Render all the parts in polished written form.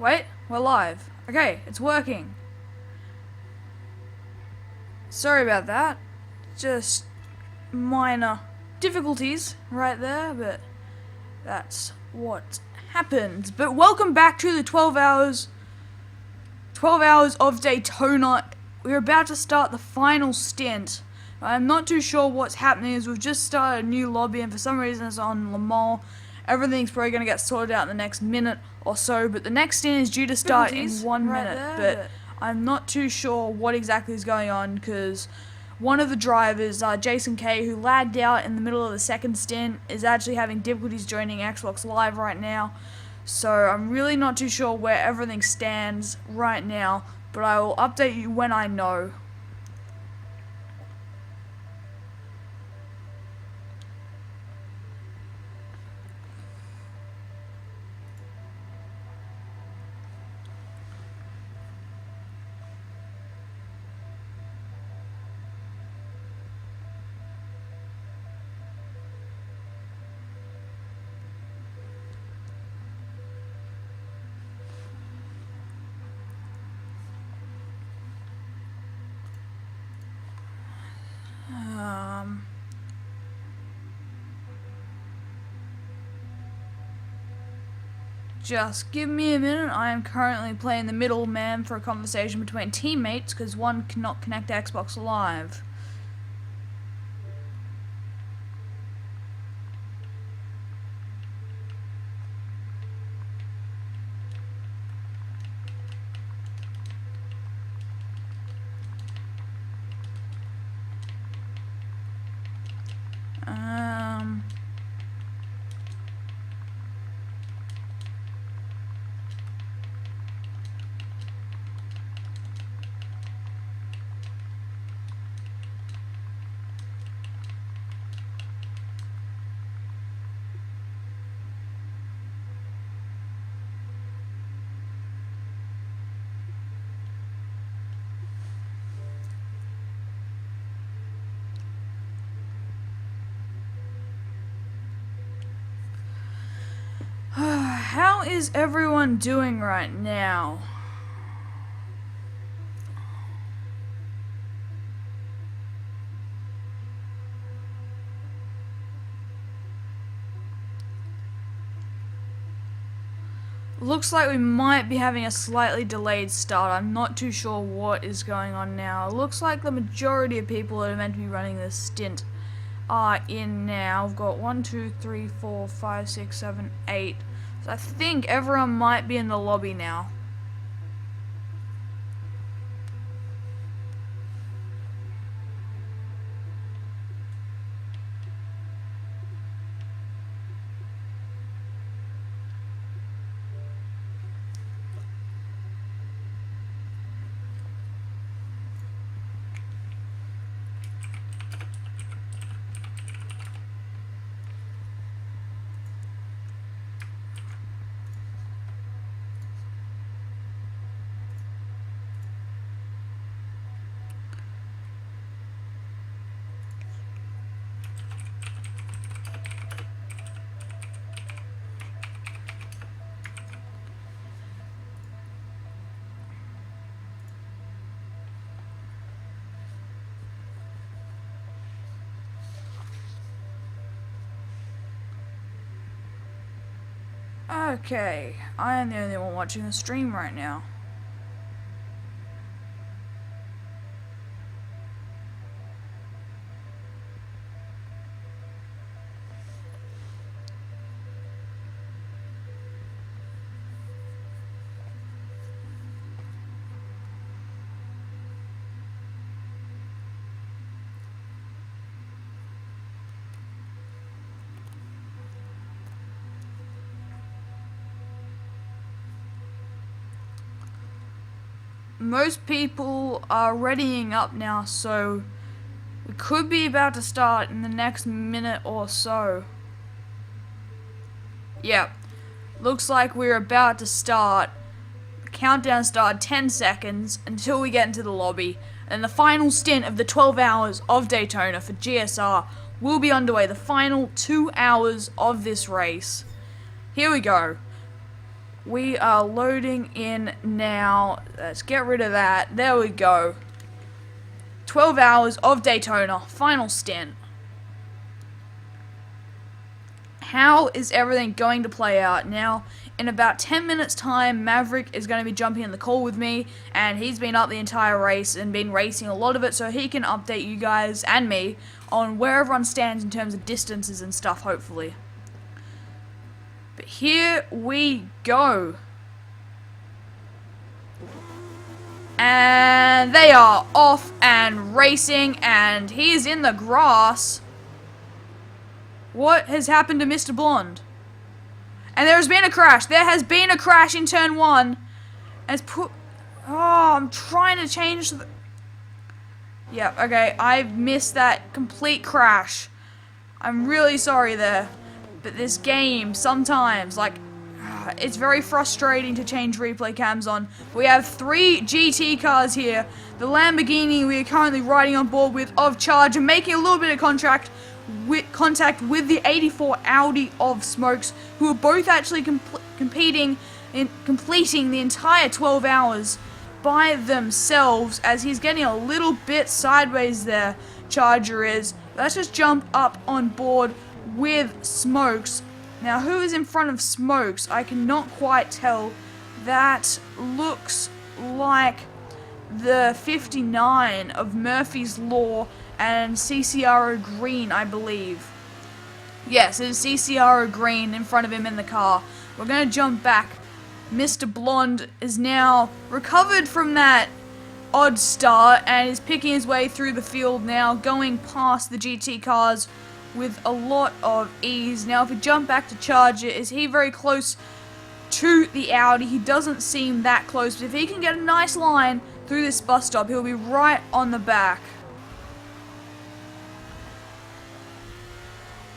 Wait, we're live. Okay, it's working. Sorry about that. Just minor difficulties right there, but that's what happens. But welcome back to the 12 hours of Daytona. We're about to start the final stint. I'm not too sure what's happening as we've just started a new lobby and for some reason it's on Le Mans. Everything's probably going to get sorted out in the next minute or so, but the next stint is due to start in 1 minute, but I'm not too sure what exactly is going on because one of the drivers, Jason K, who lagged out in the middle of the second stint, is actually having difficulties joining Xbox Live right now, so I'm really not too sure where everything stands right now, but I will update you when I know. Just give me a minute. I am currently playing the middleman for a conversation between teammates because one cannot connect to Xbox Live. How is everyone doing right now? Looks like we might be having a slightly delayed start. I'm not too sure what is going on now. It looks like the majority of people that are meant to be running this stint are in now. We've got 1, 2, 3, 4, 5, 6, 7, 8. So I think everyone might be in the lobby now. Okay, I am the only one watching the stream right now. Most people are readying up now, so we could be about to start in the next minute or so. Yep, looks like we're about to start. The countdown started 10 seconds until we get into the lobby, and the final stint of the 12 hours of Daytona for GSR will be underway. The final 2 hours of this race. Here we go. We are loading in now. Let's get rid of that. There we go. 12 hours of Daytona. Final stint. How is everything going to play out? Now, in about 10 minutes time, Maverick is going to be jumping in the call with me, and he's been up the entire race and been racing a lot of it, so he can update you guys and me on where everyone stands in terms of distances and stuff, hopefully. But here we go. And they are off and racing, and he is in the grass. What has happened to Mr. Blonde? And there has been a crash. There has been a crash in turn 1. Oh, I'm trying to change the... Yeah, okay, I missed that complete crash. I'm really sorry there. But this game, sometimes, like, it's very frustrating to change replay cams on. We have 3 GT cars here. The Lamborghini we are currently riding on board with of Charge and making a little bit of contact with the 84 Audi of S.E.C.R, who are both actually completing the entire 12 hours by themselves, as he's getting a little bit sideways there, Charger is. Let's just jump up on board with S.E.C. Now, who is in front of S.E.C? I cannot quite tell. That looks like the 59 of Murphy's Law and S.E.C.R Green, I believe. Yes, it is S.E.C.R Green in front of him in the car. We're going to jump back. Mr. Blonde is now recovered from that odd start and is picking his way through the field now, going past the GT cars with a lot of ease. Now, if we jump back to Charger, is he very close to the Audi? He doesn't seem that close, but if he can get a nice line through this bus stop, he'll be right on the back.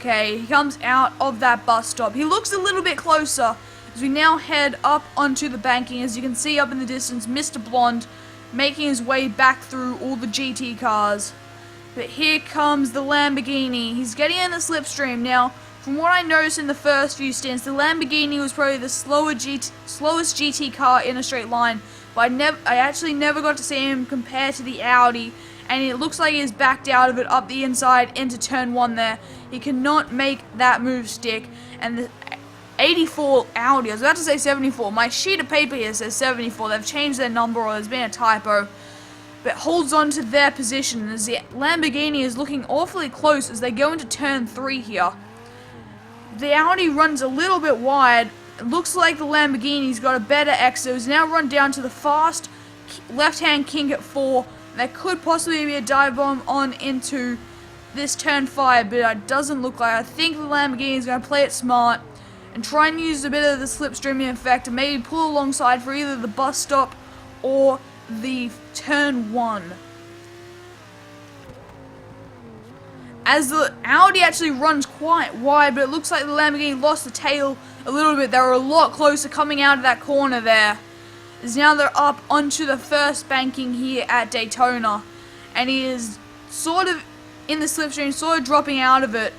Okay, he comes out of that bus stop. He looks a little bit closer as we now head up onto the banking. As you can see up in the distance, Mr. Blonde making his way back through all the GT cars. But here comes the Lamborghini. He's getting in the slipstream. Now, from what I noticed in the first few stints, the Lamborghini was probably the slowest GT car in a straight line. But I actually never got to see him compare to the Audi. And it looks like he's backed out of it up the inside into turn 1 there. He cannot make that move stick. And the 84 Audi, I was about to say 74. My sheet of paper here says 74. They've changed their number, or there's been a typo. But holds on to their position as the Lamborghini is looking awfully close as they go into turn 3 here. The Audi runs a little bit wide. It looks like the Lamborghini's got a better exit. It's now run down to the fast left-hand kink at 4. There could possibly be a dive bomb on into this turn 5, but it doesn't look like. I think the Lamborghini is going to play it smart and try and use a bit of the slipstreaming effect and maybe pull alongside for either the bus stop or the turn 1. As the Audi actually runs quite wide, but it looks like the Lamborghini lost the tail a little bit. They were a lot closer coming out of that corner there. As now they're up onto the first banking here at Daytona. And he is sort of in the slipstream, sort of dropping out of it.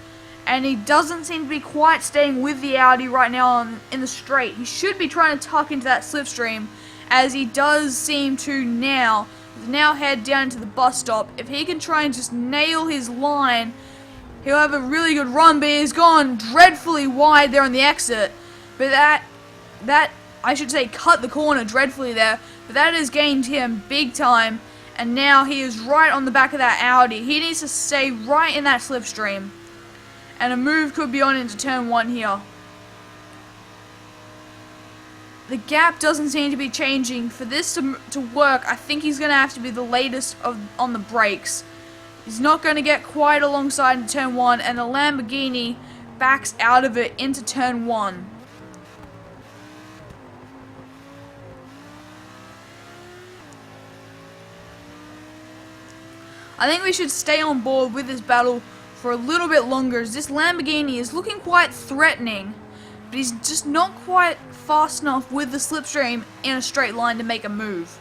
And he doesn't seem to be quite staying with the Audi right now in the straight. He should be trying to tuck into that slipstream, as he does seem to now head down into the bus stop. If he can try and just nail his line, he'll have a really good run, but he's gone dreadfully wide there on the exit. But that I should say cut the corner dreadfully there, but that has gained him big time, and now he is right on the back of that Audi. He needs to stay right in that slipstream, and a move could be on into turn 1 here. The gap doesn't seem to be changing. For this to work, I think he's going to have to be the latest on the brakes. He's not going to get quite alongside in turn 1, and the Lamborghini backs out of it into turn 1. I think we should stay on board with this battle for a little bit longer, as this Lamborghini is looking quite threatening, but he's just not quite fast enough with the slipstream in a straight line to make a move.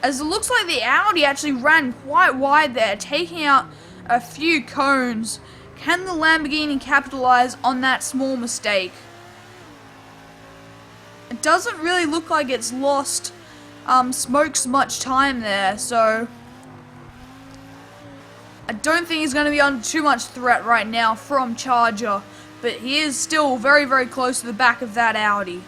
As it looks like the Audi actually ran quite wide there, taking out a few cones. Can the Lamborghini capitalize on that small mistake? It doesn't really look like it's lost Smokes much time there, so I don't think he's going to be under too much threat right now from Charger, but he is still very, very close to the back of that Audi.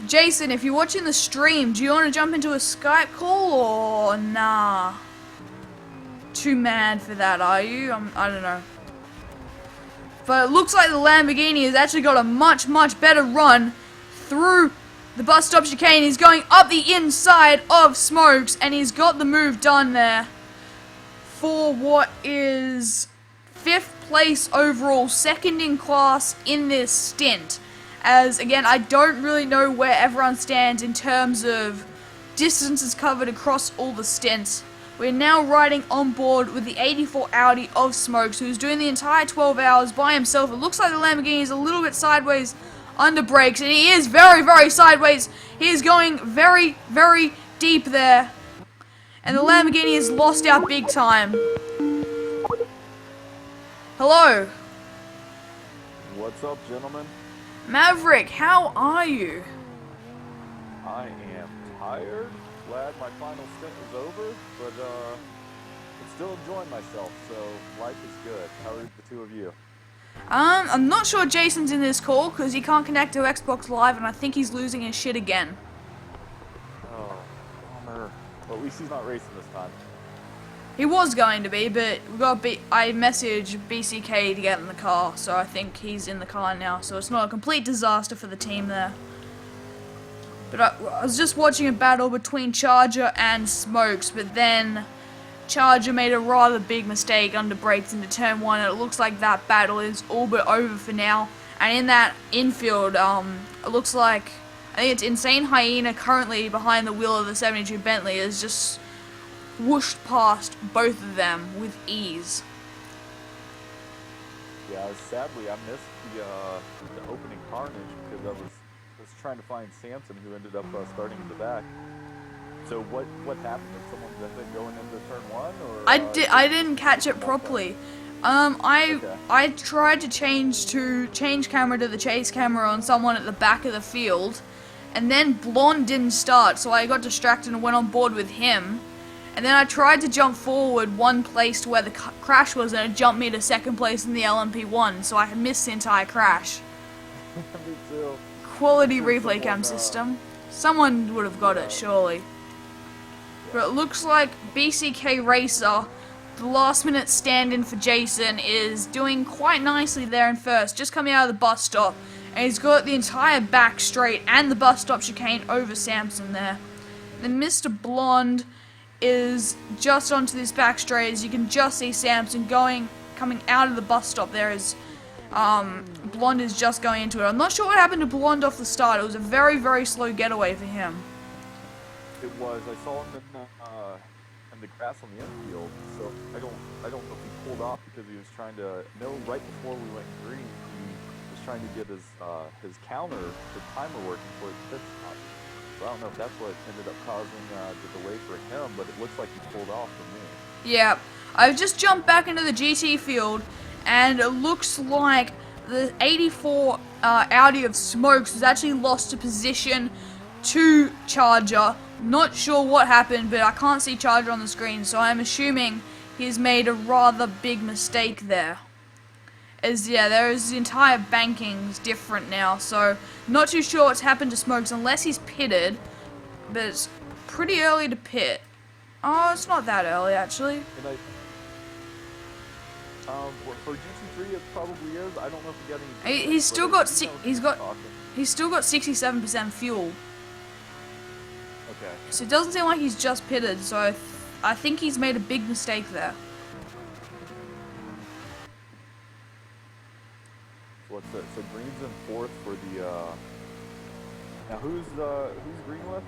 Jason, if you're watching the stream, do you want to jump into a Skype call or nah? Too mad for that, are you? I don't know. But it looks like the Lamborghini has actually got a much, much better run through the bus stop chicane. He's going up the inside of Smokes, and he's got the move done there for what is 5th place overall, 2nd in class in this stint. As, again, I don't really know where everyone stands in terms of distances covered across all the stints. We're now riding on board with the 84 Audi of Smokes, who's doing the entire 12 hours by himself. It looks like the Lamborghini is a little bit sideways under brakes, and he is very, very sideways. He is going very, very deep there. And the Lamborghini has lost out big time. Hello. What's up, gentlemen? Maverick, how are you? I am tired. Glad my final stint is over, but I'm still enjoying myself, so life is good. How are the two of you? I'm not sure Jason's in this call because he can't connect to Xbox Live, and I think he's losing his shit again. Oh, bummer. Well, at least he's not racing this time. He was going to be, but I messaged BCK to get in the car, so I think he's in the car now, so it's not a complete disaster for the team there. But I was just watching a battle between Charger and Smokes, but then Charger made a rather big mistake under brakes into turn 1, and it looks like that battle is all but over for now. And in that infield, it looks like, I think it's Insayne Hyena currently behind the wheel of the 72 Bentley is just whooshed past both of them with ease. Yeah, sadly I missed the opening carnage because I was trying to find Samson, who ended up starting in the back. So what happened? Did someone then going into turn 1? Or I didn't catch it properly. I tried to change camera to the chase camera on someone at the back of the field, and then Blonde didn't start, so I got distracted and went on board with him. And then I tried to jump forward one place to where the crash was, and it jumped me to 2nd place in the LMP1, so I had missed the entire crash. Me too. Quality replay cam system. Someone would have got it, surely. But it looks like BCK Racer, the last minute stand-in for Jason, is doing quite nicely there in first, just coming out of the bus stop. And he's got the entire back straight and the bus stop chicane over Samson there. Then Mr. Blonde is just onto this back straight, as you can just see Samson coming out of the bus stop there as Blonde is just going into it. I'm not sure what happened to Blonde off the start. It was a very, very slow getaway for him. It was. I saw him in the grass on the infield, so I don't know if he pulled off because he was trying to. No, right before we went green, he was trying to get his counter, the timer working for his pit stop. So I don't know if that's what ended up causing the delay for him, but it looks like he pulled off for me. Yeah, I've just jumped back into the GT field, and it looks like the 84 Audi of Smokes has actually lost a position to Charger. Not sure what happened, but I can't see Charger on the screen, so I'm assuming he's made a rather big mistake there. As, yeah, the entire banking's different now, so not too sure what's happened to Smokes unless he's pitted, but it's pretty early to pit. Oh, it's not that early, actually. For GT3 it probably is. I don't know if he got any. He's still got 67% fuel. Okay. So it doesn't seem like he's just pitted, so I think he's made a big mistake there. What's that? So Green's in 4th for the. Now who's Green with?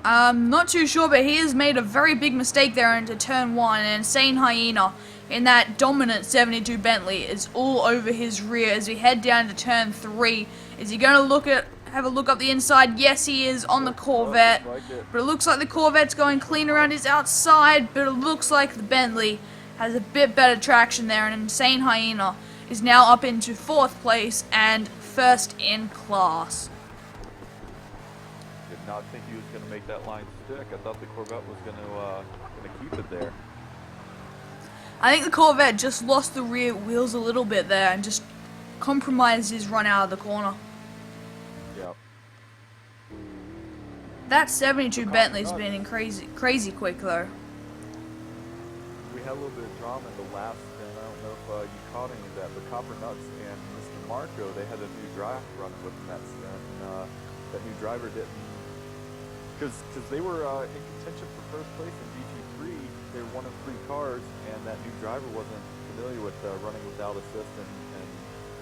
Not too sure, but he has made a very big mistake there into turn 1, and Insane Hyena in that dominant 72 Bentley is all over his rear as we head down to turn 3. Is he going to have a look up the inside? Yes, he is on the Corvette, but it looks like the Corvette's going clean around his outside, but it looks like the Bentley has a bit better traction there, and Insane Hyena is now up into 4th place and 1st in class. Did not think he was going to make that line stick. I thought the Corvette was going to keep it there. I think the Corvette just lost the rear wheels a little bit there and just compromised his run out of the corner. Yep. That 72 Bentley's been in crazy quick though. We had a little bit of drama in the last, and I don't know if you caught any of that, but Copper Nuts and Mr. Marko, they had a new driver running with them that stint, and that new driver didn't, because they were in contention for 1st place in GT3. They were 1 of 3 cars, and that new driver wasn't familiar with running without assist and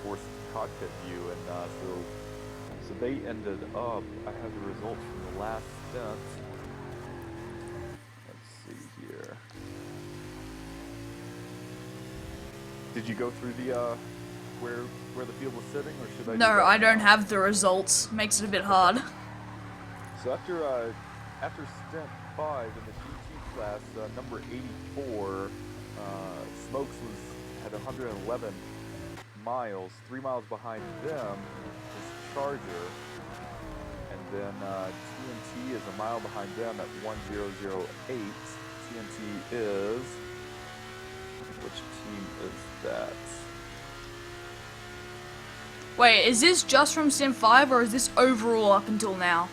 forced cockpit view, and so they ended up. I have the results from the last stint. Let's see here. Did you go through the where the field was sitting, or should I? No, I don't have the results. Makes it a bit hard. So after stint 5 in the GT class, number 84, Smokes had 111 miles. 3 miles behind them is Charger, and then TNT is a mile behind them at 1008. TNT is, which team is that? Wait, is this just from Stint 5 or is this overall up until now?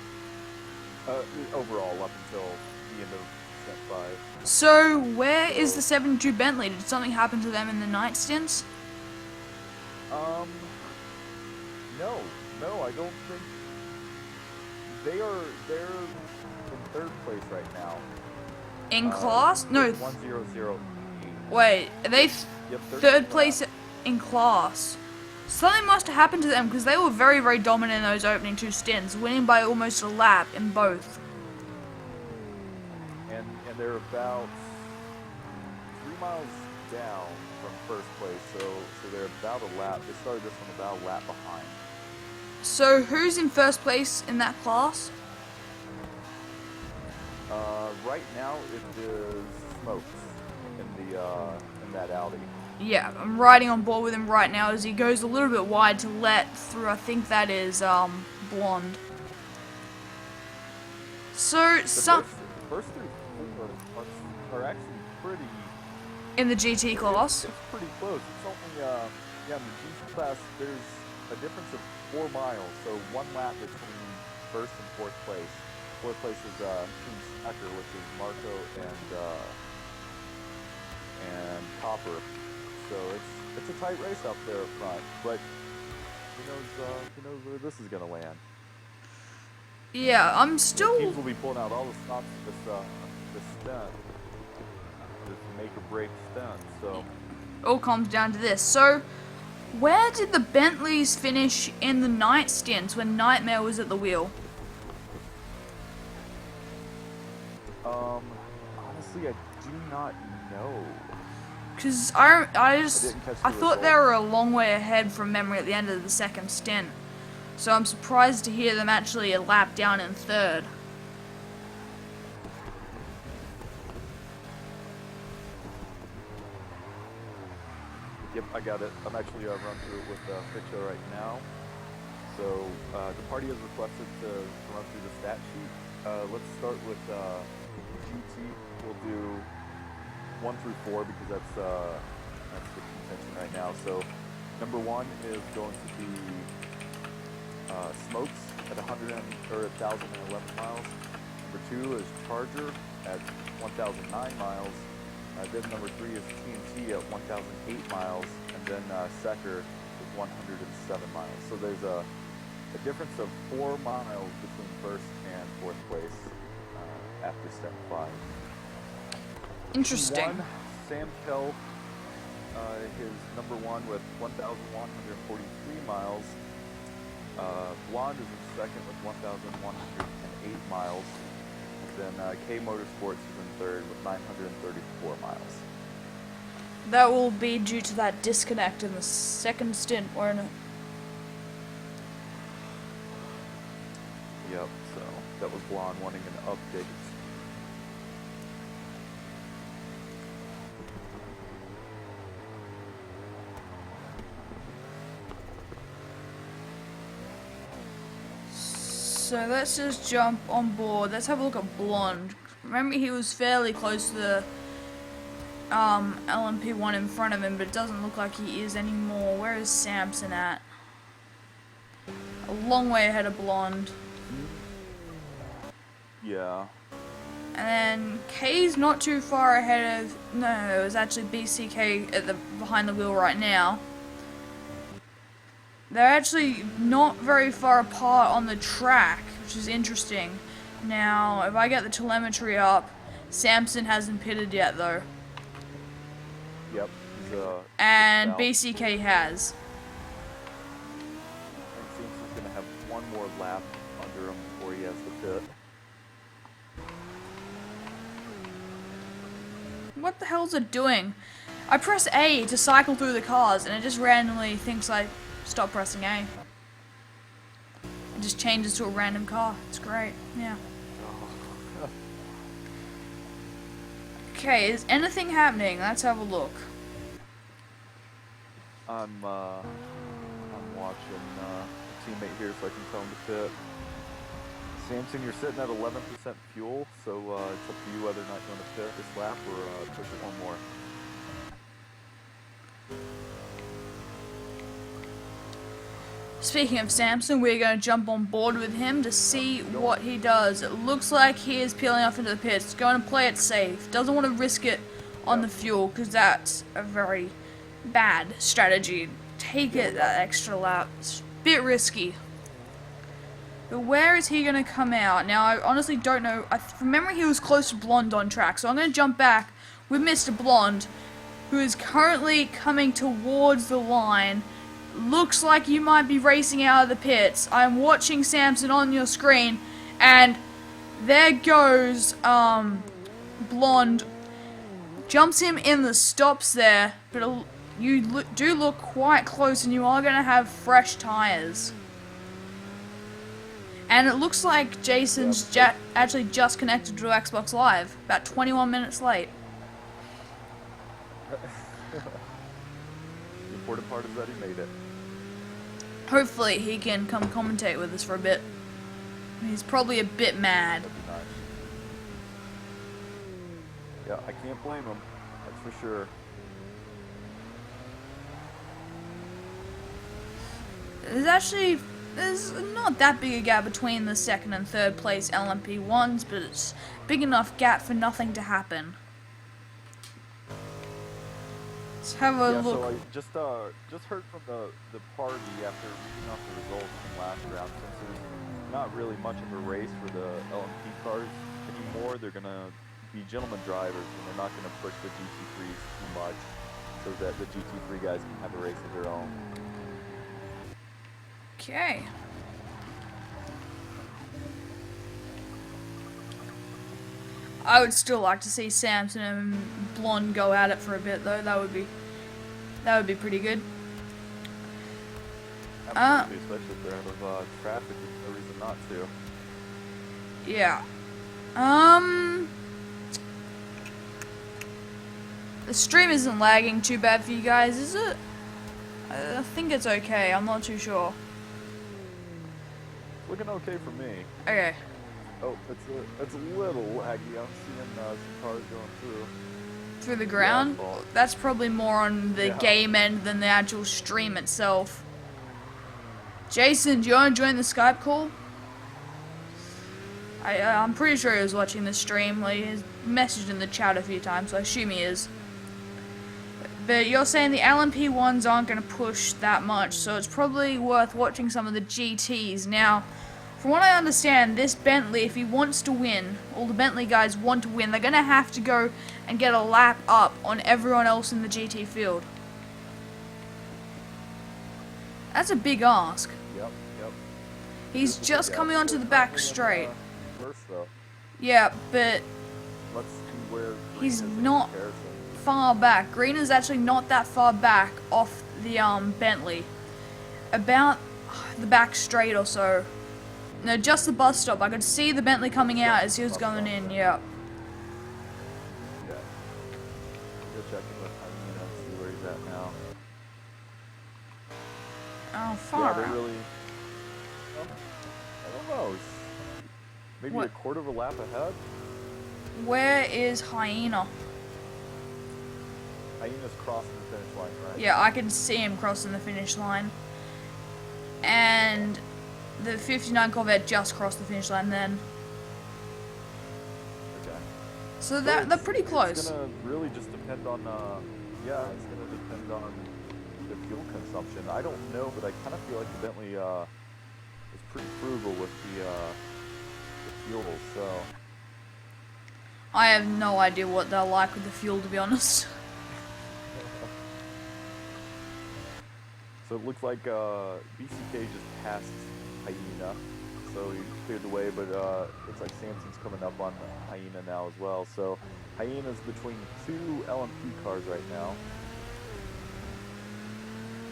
Overall up until the end of stint 5. So, where is the 72 Bentley? Did something happen to them in the night stints? No, I don't think they're in 3rd place right now. In class? No. 1008. Wait, are they Yep, 3rd place in class? Something must have happened to them because they were very dominant in those opening 2 stints, winning by almost a lap in both. And they're about 3 miles down from 1st place, so they're about a lap. They started this one about a lap behind. So who's in 1st place in that class? Right now it is Smokes in that Audi. Yeah, I'm riding on board with him right now as he goes a little bit wide to let through. I think that is Blonde. So The first 3 are actually pretty. in the GT class. It's pretty close. It's only in the GT class there's a difference of 4 miles, so 1 lap between 1st and 4th place. 4th place is Team S.E.C.R, which is Marko and Copper. So it's a tight race up there up front, but who knows where this is gonna land. Yeah, I'm still. Teams will be pulling out all the stops this stunt, this make or break stunt. So It all comes down to this. So, where did the Bentleys finish in the night stints when Nightmare was at the wheel? Honestly, I do not know. Because I thought result. they were a long way ahead from memory at the end of the 2nd stint. So I'm surprised to hear them actually a lap down in 3rd. Yep, I got it. I'm actually run through it with Fitcho right now. So the party has requested to run through the stat sheet. Let's start with GT. We'll do 1 through 4 because that's the contention right now. So number 1 is going to be Smokes at 1,011 miles. Number 2 is Charger at 1,009 miles. Then number 3 is TNT at 1,008 miles, and then S.E.C.R is 107 miles. So there's a difference of 4 miles between 1st and 4th place after step 5. Interesting. SamKel is number 1 with 1,143 miles. Blonde is in 2nd with 1,108 miles. then K Motorsports is in third with 934 miles. That will be due to that disconnect in the second stint, won't it? Yep, so that was Blonde wanting an update. So let's just jump on board. Let's have a look at Blonde. Remember, he was fairly close to the LMP1 in front of him, but it doesn't look like he is anymore. Where is Samson at? A long way ahead of Blonde. Yeah. And then K's not too far ahead of... No, it was actually BCK at the behind the wheel right now. They're actually not very far apart on the track, which is interesting. Now, if I get the telemetry up, Samson hasn't pitted yet, though. Yep. And BCK has. I think Samson's going to have one more lap under him before he has to pit. What the hell's it doing? I press A to cycle through the cars, and it just randomly thinks I stop pressing A. It just changes to a random car. It's great. Yeah. Okay, is anything happening? Let's have a look. I'm watching a teammate here so I can tell him to pit. Samson, you're sitting at 11% fuel, so it's up to you whether or not you want to pit this lap or push it one more. Speaking of Samson, we're going to jump on board with him to see what he does. It looks like he is peeling off into the pits, going to play it safe. Doesn't want to risk it on the fuel, because that's a very bad strategy. Take it that extra lap. It's a bit risky. But where is he going to come out? Now, I honestly don't know. From memory, he was close to Blonde on track, so I'm going to jump back with Mr. Blonde, who is currently coming towards the line. Looks like you might be racing out of the pits. I'm watching Samson on your screen, and there goes Blonde. Jumps him in the stops there, but you do look quite close, and you are going to have fresh tires. And it looks like Jason's actually just connected to Xbox Live, about 21 minutes late. The important part is that he made it. Hopefully he can come commentate with us for a bit. He's probably a bit mad. That'd be nice. Yeah, I can't blame him. That's for sure. There's not that big a gap between the second and third place LMP1s, but it's big enough gap for nothing to happen. Let's have a look. So I just heard from the party after reading off the results from last round. Since there's not really much of a race for the LMP cars anymore, they're gonna be gentleman drivers, and they're not gonna push the GT3s too much, so that the GT3 guys can have a race of their own. Okay. I would still like to see Samson and Blonde go at it for a bit, though. That would be pretty good. Absolutely, especially if they're out of traffic. There's no reason not to. Yeah. The stream isn't lagging too bad for you guys, is it? I think it's okay. I'm not too sure. Looking okay for me. Okay. Oh, it's a little laggy. I'm seeing some cars going through. Through the ground? Yeah, That's probably more on the Yeah. game end than the actual stream itself. Jason, do you want to join the Skype call? I'm pretty sure he was watching the stream. Like, he's messaged in the chat a few times, so I assume he is. But you're saying the LMP1s aren't going to push that much, so it's probably worth watching some of the GTs. Now, from what I understand, this Bentley, if he wants to win, all the Bentley guys want to win, they're going to have to go and get a lap up on everyone else in the GT field. That's a big ask. Yep. He's just coming onto the back straight. First, though. Yeah, but Let's see where Green he's is in not comparison. far back. Green is actually not that far back off the Bentley. About the back straight or so. No, just the bus stop. I could see the Bentley coming out as he was going in, yeah. Okay. Go check in with Hyena, see where he's at now. Oh, far Yeah, out. they really... I don't know. Maybe What? a quarter of a lap ahead? Where is Hyena? Hyena's crossing the finish line, right? Yeah, I can see him crossing the finish line. And the 59 Corvette just crossed the finish line then. Okay. So they're pretty It's close. gonna really just depend on, yeah, it's gonna depend on the fuel consumption. I don't know, but I kind of feel like the Bentley, is pretty frugal with the fuel, so... I have no idea what they're like with the fuel, to be honest. So it looks like BCK just passed Hyena, so he cleared the way, but looks like Samson's coming up on Hyena now as well. So Hyena's between two LMP cars right now.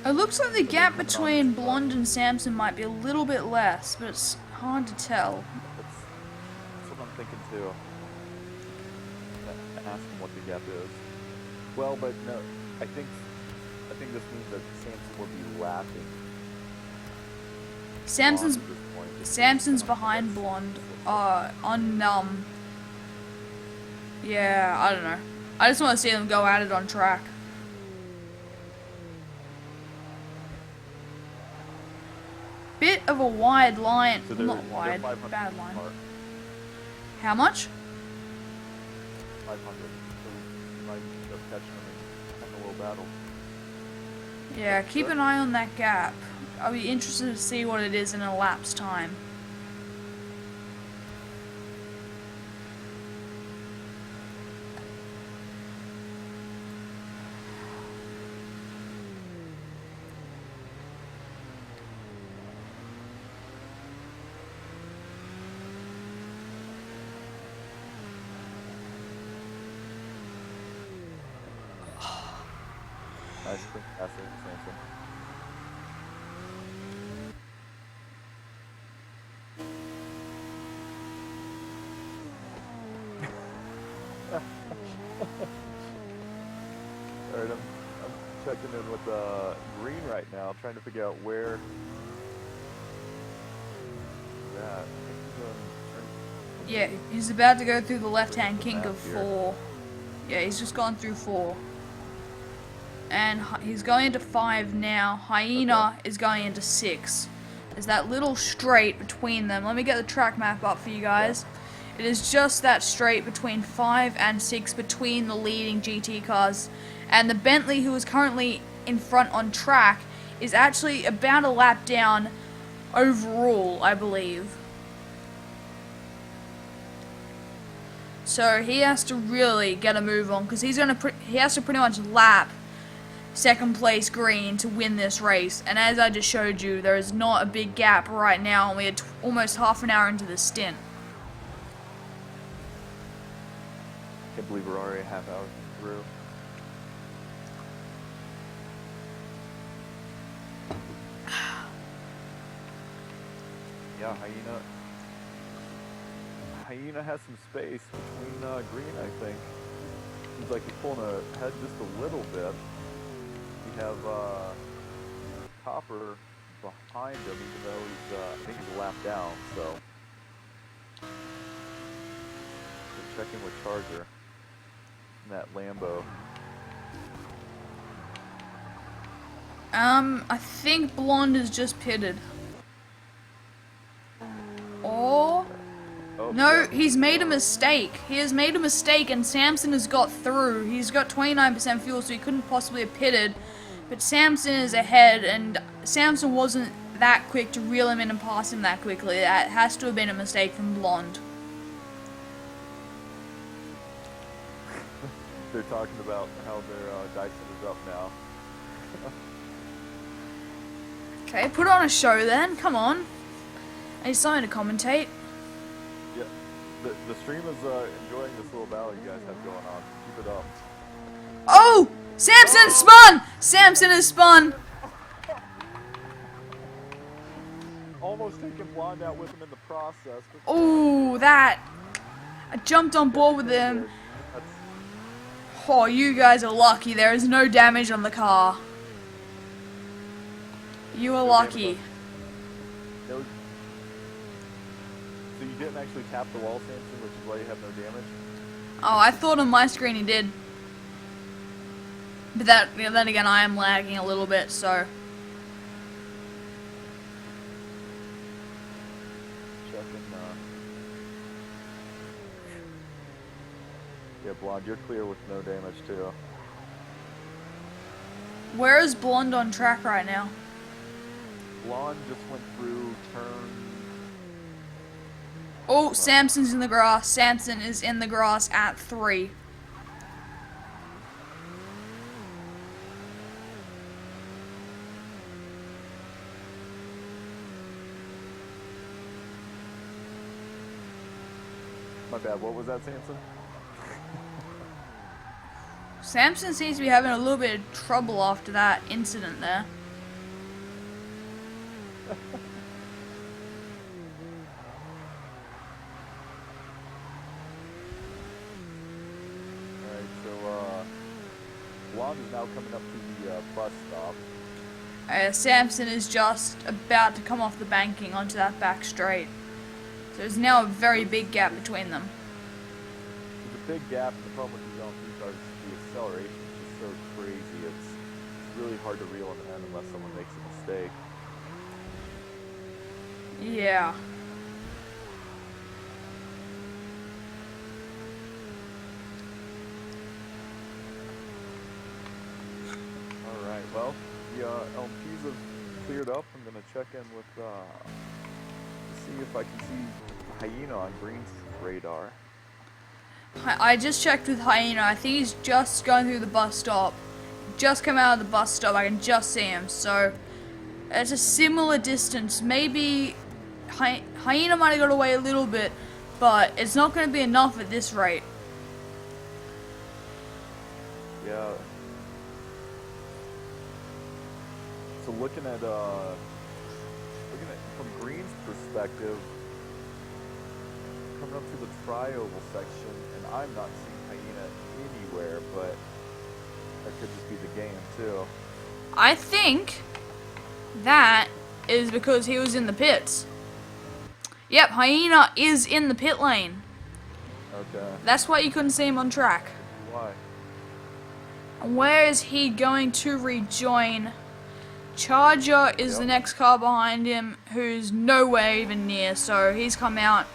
It looks like the gap between Blonde and Samson might be a little bit less, but it's hard to tell. That's what I'm thinking too. Ask him what the gap is. Well, but no, I think this means that Samson will be lapping. Samson's Blonde at this point. Samson's behind Blonde. Yeah, I don't know. I just want to see them go at it on track. Bit of a wide line. So Not wide, 500 bad line. apart. How much? 500. So we might end up catching them in a little battle. Yeah, keep an eye on that gap. I'll be interested to see what it is in a lap's time. Nice quick passing, Samson. Alright, I'm checking in with Green right now, trying to figure out where he's at. I think he's on Yeah, he's about to go through the left-hand kink of Here. 4. Yeah, he's just gone through 4. And he's going into 5 now. Hyena is going into 6. There's that little straight between them. Let me get the track map up for you guys. It is just that straight between 5 and 6 between the leading GT cars. And the Bentley, who is currently in front on track, is actually about a lap down overall, I believe. So he has to really get a move on, because he has to pretty much lap second place Green to win this race. And as I just showed you, there is not a big gap right now, and we are almost half an hour into the stint. Can't believe we're already a half hour through. Yeah, Hyena has some space between Green, I think. Seems like he's pulling ahead just a little bit. We have Copper behind him, even though he's I think he's a lap down. So we'll check in with Charger in that Lambo. I think Blonde is just pitted. Or... Oh, no, yeah. he's made a mistake. He has made a mistake, and Samson has got through. He's got 29% fuel, so he couldn't possibly have pitted. But Samson is ahead, and Samson wasn't that quick to reel him in and pass him that quickly. That has to have been a mistake from Blonde. They're talking about how their Dyson is up now. Okay, put on a show then. Come on. I need something to commentate. Yeah. The stream is enjoying this little battle you guys have going on. Keep it up. Oh! Samson spun! Samson is spun! Almost taking Blonde out with him in the process. Oh, that. I jumped on board with him. Oh, you guys are lucky. There is no damage on the car. You are lucky. No. So you didn't actually tap the wall, Samson, which is why you have no damage? Oh, I thought on my screen he did. But then again, I am lagging a little bit, so. Checking, yeah, Blonde, you're clear with no damage, too. Where is Blonde on track right now? Blonde just went through turn... Oh, Samson's in the grass. Samson is in the grass at 3. My bad, what was that, Samson? Samson seems to be having a little bit of trouble after that incident there. Alright, so, Blonde is now coming up to the bus stop. Samson is just about to come off the banking onto that back straight. So there's now a very big gap between them. There's a big gap, and the problem with these LMP cars is the acceleration is just so crazy. It's really hard to reel them in unless someone makes a mistake. Yeah. Alright, well, the LMPs have cleared up. I'm going to check in with, see if I can see Hyena on Green's radar. I just checked with Hyena. I think he's just going through the bus stop. Just come out of the bus stop. I can just see him. So it's a similar distance. Maybe Hyena might have got away a little bit, but it's not going to be enough at this rate. Yeah. So looking at from Green's perspective, coming up to the tri-oval section, and I'm not seeing Hyena anywhere, but that could just be the game too. I think that is because he was in the pits. Yep, Hyena is in the pit lane. Okay. That's why you couldn't see him on track. Why? And where is he going to rejoin? Charger is the next car behind him, who's nowhere even near, so he's come out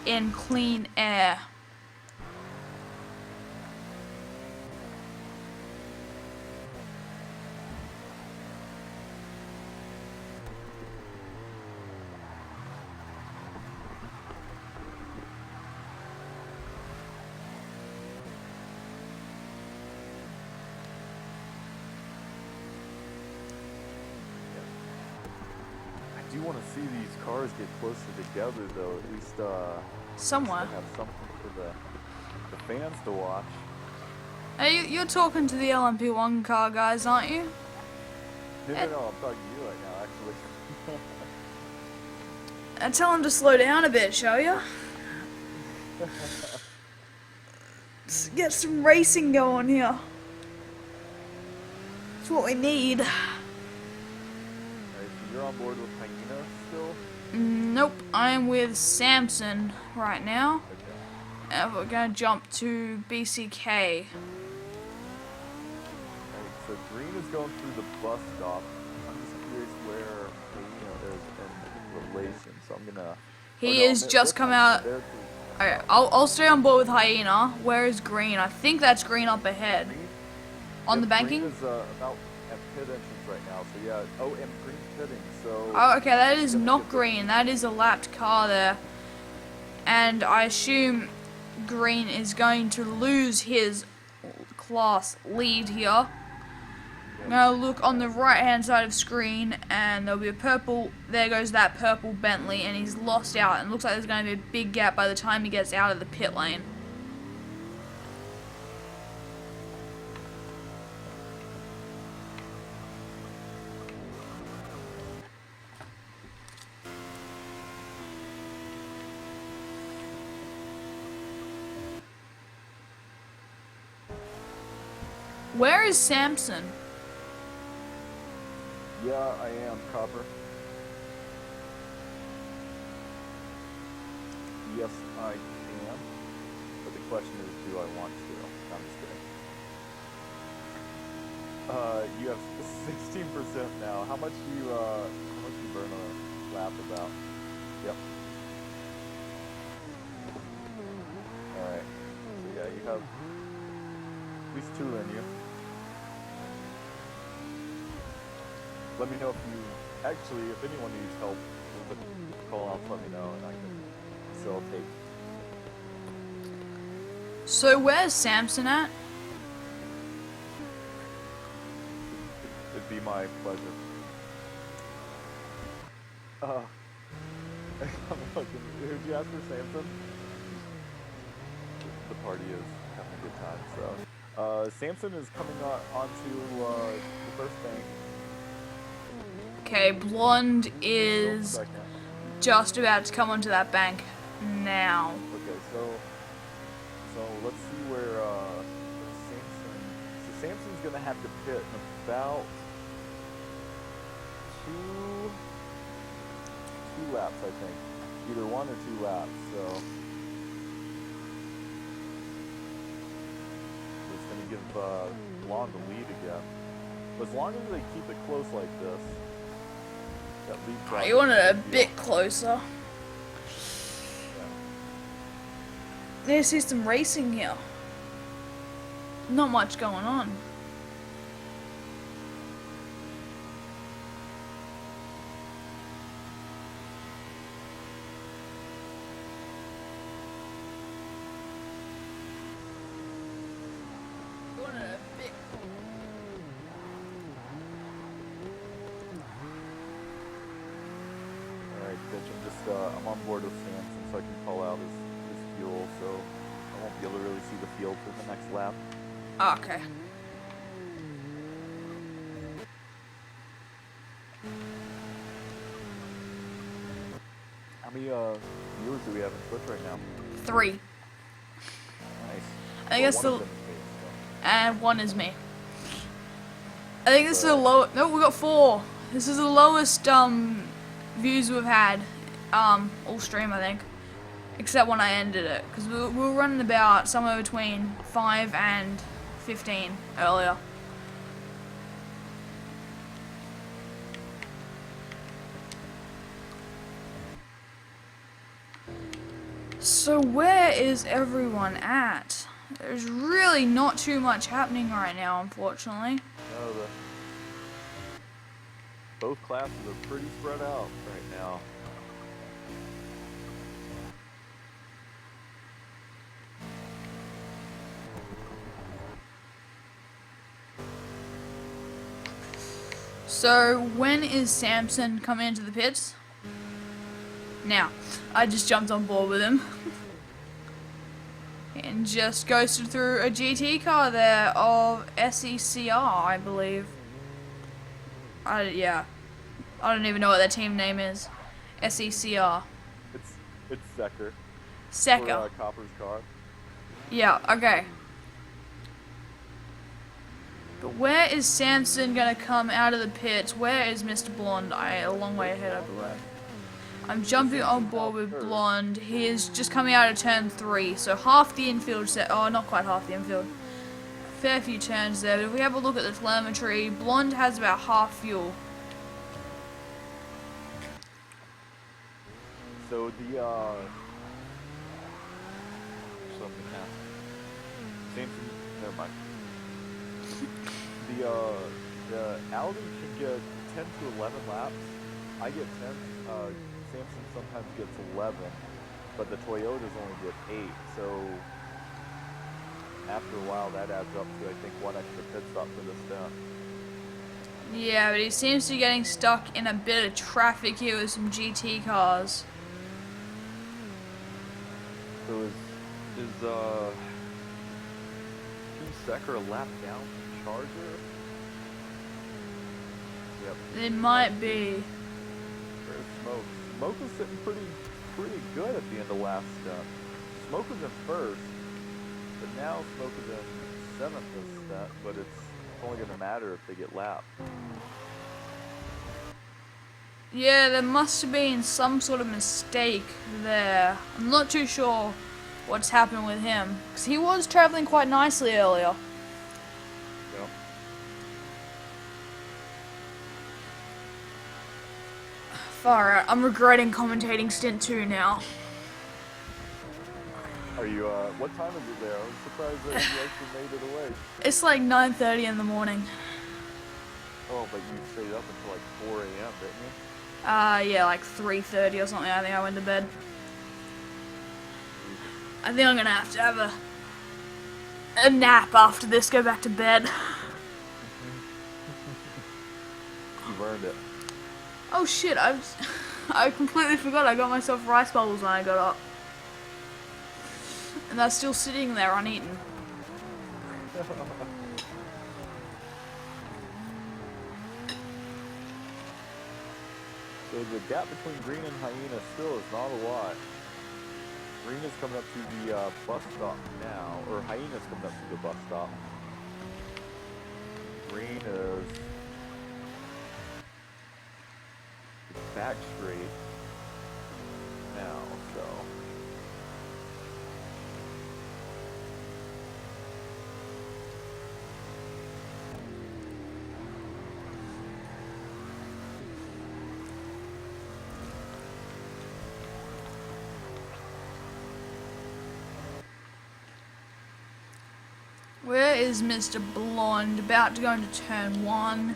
in clean air. I do want to see these cars get closer together, though. At least, Somewhat. have something for the fans to watch. Hey, you're talking to the LMP1 car guys, aren't you? No, I'm talking to you right now, actually. And tell them to slow down a bit, shall ya? Let's get some racing going here. That's what we need. Alright, so you're on board with Hyena still? Nope, I'm with Samson right now. Okay. And we're gonna jump to BCK. Alright, so Green is going through the bus stop. I'm just curious where Hyena is in relation, so I'm gonna... He is just come out. Alright, I'll stay on board with Hyena. Where is Green? I think that's Green up ahead. Green? On the banking? Green is about at pit entrance right now, so yeah. Oh, and Green's pitting, so... Oh, okay, that is not Green. That is a lapped car there. And I assume Green is going to lose his class lead here. I'm gonna look on the right hand side of the screen, and there'll be a purple. There goes that purple Bentley, and he's lost out. And looks like there's gonna be a big gap by the time he gets out of the pit lane. Where is Samson? Yeah, I am, Copper. Yes, I can. But the question is, do I want to? I'm just kidding. You have 16% now. How much do you burn a lap about? Yep. Alright. So yeah, you have at least 2 in you. Let me know if you, actually, if anyone needs help with the call-outs, let me know and I can facilitate. So where's Samson at? It'd be my pleasure. I'm looking, did you ask for Samson? The party is having a good time, so. Samson is coming onto the first bank. Okay, Blonde is just about to come onto that bank now. Okay, so let's see where Samson. So Samson's gonna have to pit in about two laps, I think. Either 1 or 2 laps. So it's gonna give Blonde the lead again. But as long as they keep it close like this. You want it a bit closer. There's some racing here. Not much going on. You want it a bit. I'm on board with Samson, so I can call out his fuel, so I won't be able to really see the field for the next lap. Okay. How many viewers do we have in Twitch right now? 3. Nice. I think that's Well, the. And 1 is me. I think this is the low. No, we got 4. This is the lowest views we've had all stream, I think, except when I ended it, because we were running about somewhere between 5 and 15 earlier. So where is everyone at? There's really not too much happening right now, unfortunately. No, both classes are pretty spread out right now. So when is Samson coming into the pits? Now, I just jumped on board with him. And just ghosted through a GT car there of S.E.C.R, I believe. Yeah. I don't even know what their team name is. S.E.C.R. It's S.E.C.R. S.E.C.R. For Copper's car. Yeah, okay. But where is Samson gonna come out of the pits? Where is Mr. Blonde? A long way ahead, I believe. I'm jumping on board with Blonde. He is just coming out of turn 3, so half the infield set. Oh, not quite half the infield. Fair few turns there, but if we have a look at the telemetry, Blonde has about half fuel. So the something happened. Samson, never mind. The Audi can get 10 to 11 laps. I get 10. Samson sometimes gets 11, but the Toyotas only get 8. So after a while, that adds up to I think 1 extra pit stop for this stint. Yeah, but he seems to be getting stuck in a bit of traffic here with some GT cars. So is S.E.C.R a lap down from Charger? Yep. It might be. Where's Smoke? Smoke was sitting pretty good at the end of last stint. Smoke was in first, but now Smoke is in seventh this stint, but it's only going to matter if they get lapped. Yeah, there must have been some sort of mistake there. I'm not too sure what's happened with him, because he was traveling quite nicely earlier. Yep. Far out. I'm regretting commentating Stint 2 now. Are you, what time is it there? I was surprised that you actually made it away. It's like 9:30 in the morning. Oh, but you stayed up until like 4 a.m., didn't you? Yeah, like 3:30 or something. I think I went to bed. I think I'm gonna have to have a nap after this, go back to bed. You've earned it. Oh shit, I completely forgot I got myself rice bubbles when I got up. And that's still sitting there uneaten. So the gap between Green and Hyena still is not a lot. Green is coming up to the bus stop now, or Hyena's coming up to the bus stop. Green is back straight now, so. Where is Mr. Blonde? About to go into turn 1.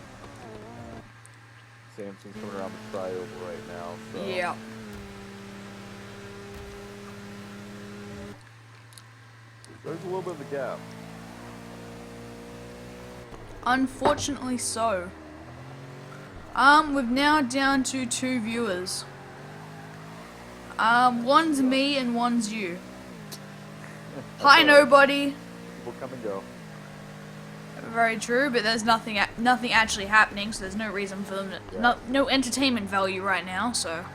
Samson's coming around the flyover right now, so. Yeah. There's a little bit of a gap. Unfortunately so. We're now down to 2 viewers. One's me and one's you. Hi, nobody. People come and go. Very true, but there's nothing actually happening, so there's no reason for them to, Yeah. no entertainment value right now, so.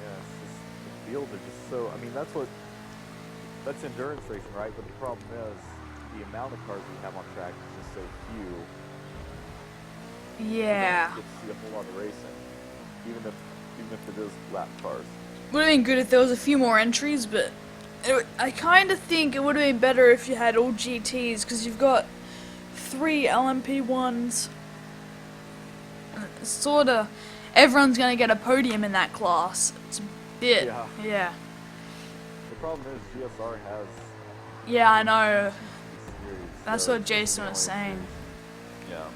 Yeah, it's just, the field is just so, I mean, that's endurance racing, right? But the problem is, the amount of cars we have on track is just so few. Yeah. You don't get to see a whole lot of racing, even if it is lap cars. Would have been good if there was a few more entries, but I kind of think it would have been better if you had all GTs, because you've got 3 LMP1s. Sort of, everyone's going to get a podium in that class. It's a bit, yeah. The problem is GSR has Yeah, I know. series, That's so what it's Jason the was only saying. thing. Yeah.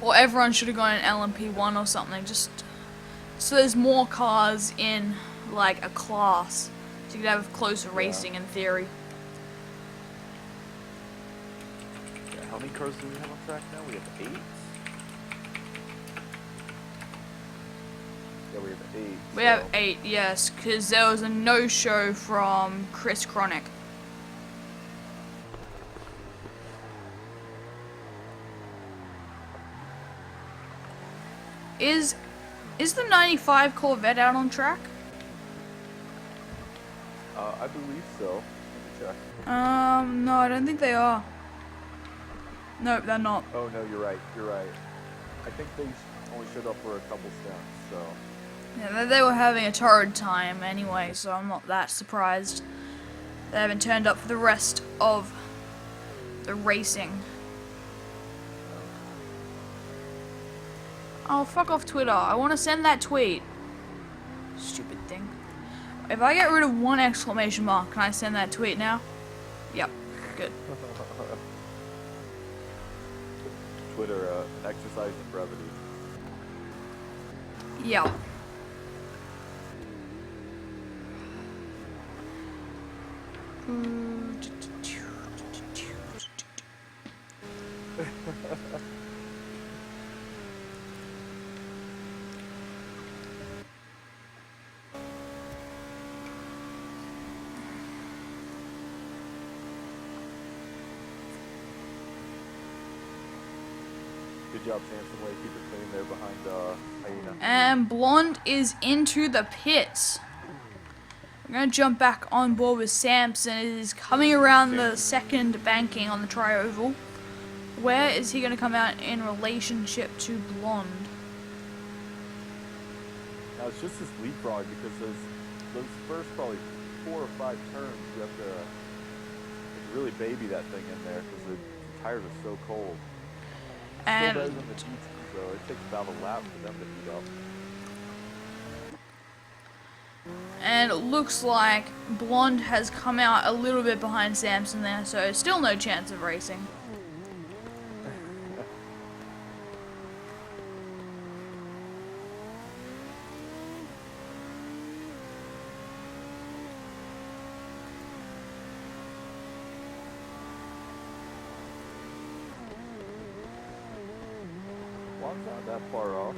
Or everyone should have gone an LMP1 or something, just so there's more cars in, like, a class. So you could have closer racing in theory. Yeah. How many cars do we have on track now? We have 8? Yeah, we have 8. We have 8, yes, because there was a no-show from Chris Chronic. Is the 95 Corvette out on track? I believe so. Let me check. No, I don't think they are. Nope, they're not. Oh no, you're right. You're right. I think they only showed up for a couple stints, so. Yeah, they were having a torrid time anyway, so I'm not that surprised. They haven't turned up for the rest of the racing. Oh, fuck off Twitter. I want to send that tweet. Stupid thing. If I get rid of 1 exclamation mark, can I send that tweet now? Yep. Good. Twitter, an exercise in brevity. Yep. Good job, Samson. Way to keep it clean there behind Hyena. And Blonde is into the pits. I'm going to jump back on board with Samson. It is coming around the second banking on the tri-oval. Where is he going to come out in relationship to Blonde? Now it's just this leapfrog because those first probably 4 or 5 turns you have to really baby that thing in there because the tires are so cold. Still And better than the GT, though. It takes about a lap for them to heat up. And it looks like Blonde has come out a little bit behind Samson there, so still no chance of racing. Blonde's not that far off.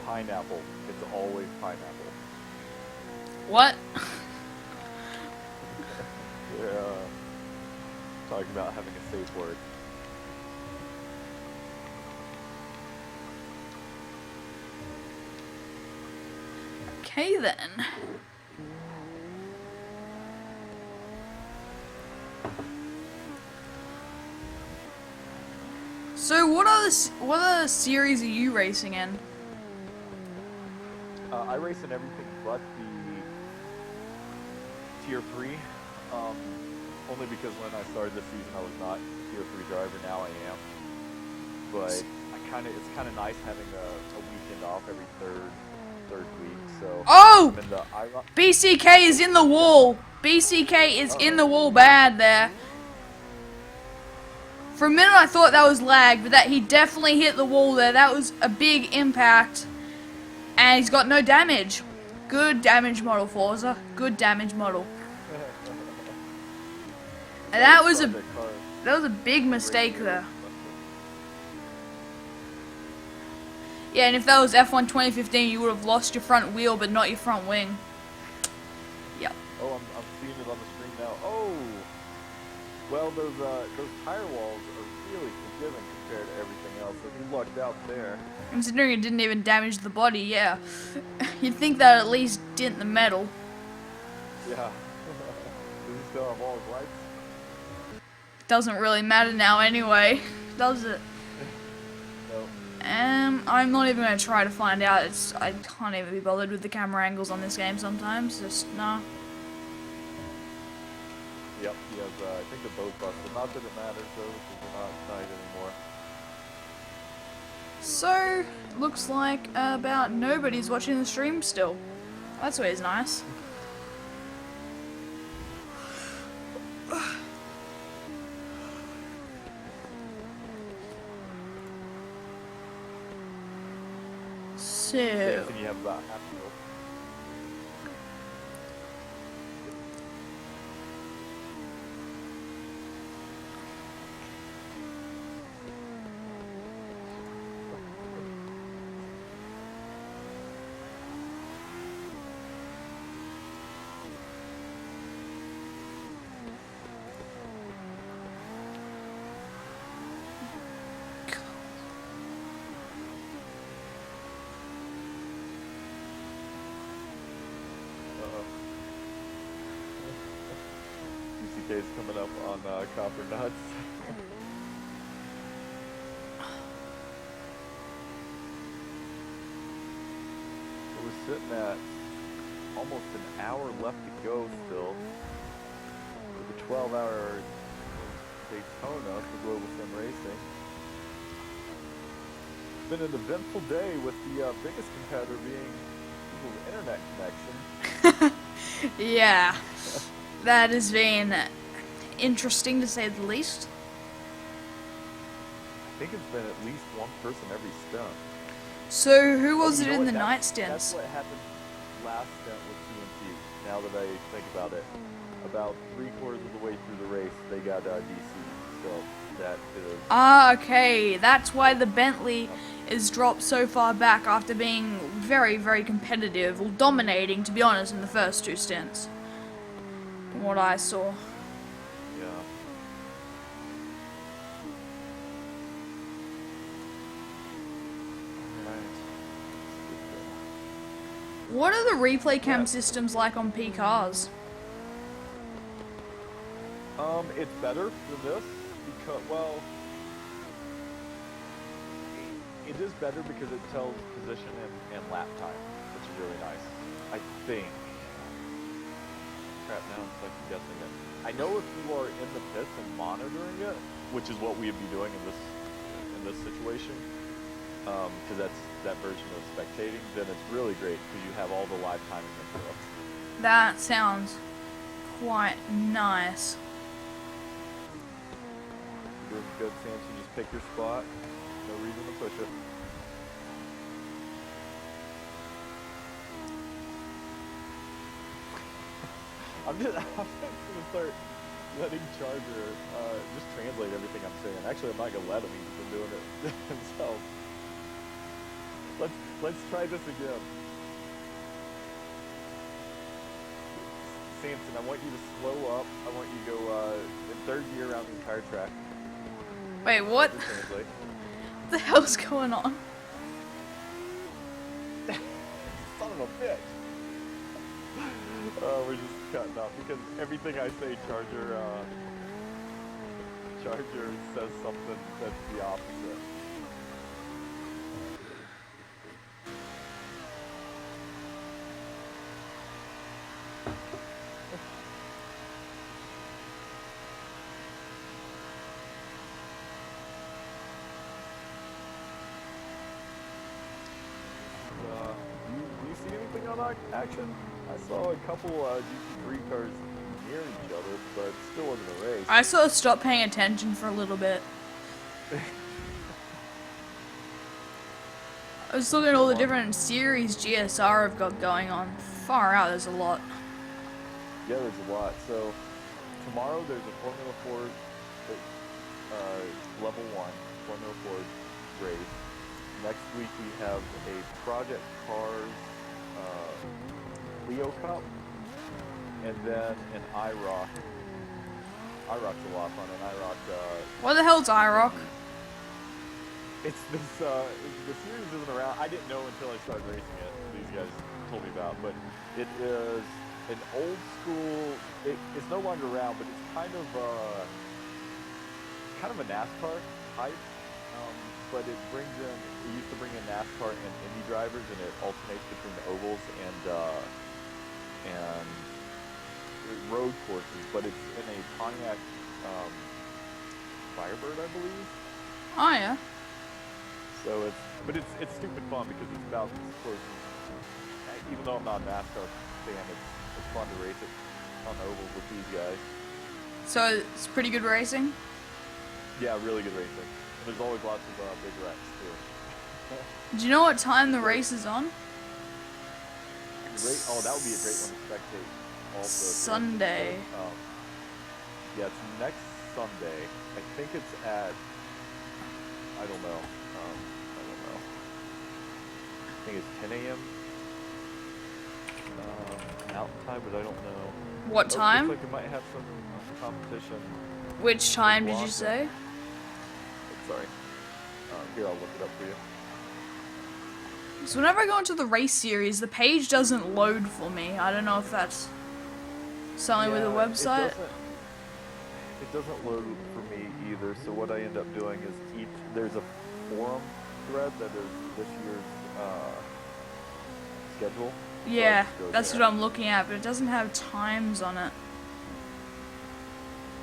Pineapple. It's always pineapple. What? Yeah. Talking about having a safe word. Okay then. So what other series are you racing in? I race in everything but the Tier 3. Only because when I started this season I was not a Tier 3 driver, now I am. But it's kind of nice having a weekend off every third week, so... Oh! I'm in the BCK is in the wall. BCK is in the wall bad there. For a minute I thought that was lag, but that he definitely hit the wall there. That was a big impact. And he's got no damage. Good damage model, Forza. Good damage model. And that was a big mistake there. Yeah, and if that was F1 2015, you would have lost your front wheel, but not your front wing. Yep. Oh, I'm seeing it on the screen now. Oh! Well, those tire walls are really forgiving compared to everything else, so he lucked out there. Considering it didn't even damage the body, yeah. You'd think that at least dent the metal. Yeah. Does he still have all his lights? Doesn't really matter now anyway, does it? No. I'm not even going to try to find out. I can't even be bothered with the camera angles on this game sometimes. Just, no. Yep, he has, I think the boat busted. Not that it matters, though, because we're not tied anymore. So, looks like about nobody's watching the stream still. That's always nice. So... Samson, you have about half a mil. UCK's coming up on Copper Nuts. We're sitting at almost an hour left to go still. With a 12-hour Daytona for Global Sim Racing. It's been an eventful day with the biggest competitor being people's internet connection. Yeah, that has been interesting to say the least. think it's been at least one person every stint. So who was You it know in what? the night That's stints? what happened last stint with TNT. Now that I think about it, about 3/4 of the way through the race, they got DC. So that is. Ah, okay. That's why the Bentley is dropped so far back after being very, very competitive, or dominating, to be honest, in the first two stints. From what I saw. Yeah. What are the replay cam systems like on P cars? It's better than this because, well, it is better because it tells position and lap time, which is really nice. I think. Crap, now I'm second guessing it. I know if you are in the pits and monitoring it, which is what we'd be doing in this situation, because that's that version of spectating, then it's really great because you have all the live timing info. That sounds quite nice. You're doing good, Samson. Just pick your spot. No reason to push it. I'm just gonna start letting Charger just translate everything I'm saying. Actually, I'm not gonna let him. He's been doing it himself. Let's try this again. Samson, I want you to slow up. I want you to go in third gear around the entire track. Wait, what? Translate. What the hell's going on? Son of a bitch. We're just cutting off because everything I say, Charger says something that's the opposite. Do you see anything on action? I saw a couple GT3 cars near each other, but it still wasn't a race. I sort of stopped paying attention for a little bit. I was looking at all the different series GSR have got going on. Far out, there's a lot. Yeah, there's a lot. So tomorrow there's a Formula Ford level 1 Formula Ford race. Next week we have a Project Cars Leo Cup, and then an IROC. IROC's a lot of fun. An IROC. What the hell's IROC? It's this. The series isn't around. I didn't know until I started racing it. These guys told me about, but it is an old school. It's no longer around, but it's kind of a NASCAR type. But it brings in. It used to bring in NASCAR and Indy drivers, and it alternates between the ovals and road courses. But it's in a Pontiac Firebird, I believe. Oh yeah. So it's stupid fun because it's about this close. Even though I'm not a NASCAR fan, it's fun to race it on the ovals with these guys. So it's pretty good racing? Yeah, really good racing. And there's always lots of big wrecks too. Do you know what time the race is on? Oh, that would be a great one to spectate. Also, Sunday. Yeah, it's next Sunday. I think it's at. I don't know. I think it's 10 a.m. Mountain time, but I don't know. What time? Looks like it might have some competition. Which time did you say? Sorry. Here, I'll look it up for you. So whenever I go into the race series, the page doesn't load for me. I don't know if that's something with the website. It doesn't load for me either. So what I end up doing is there's a forum thread that is this year's schedule. Yeah, So that's what I'm looking at, but it doesn't have times on it.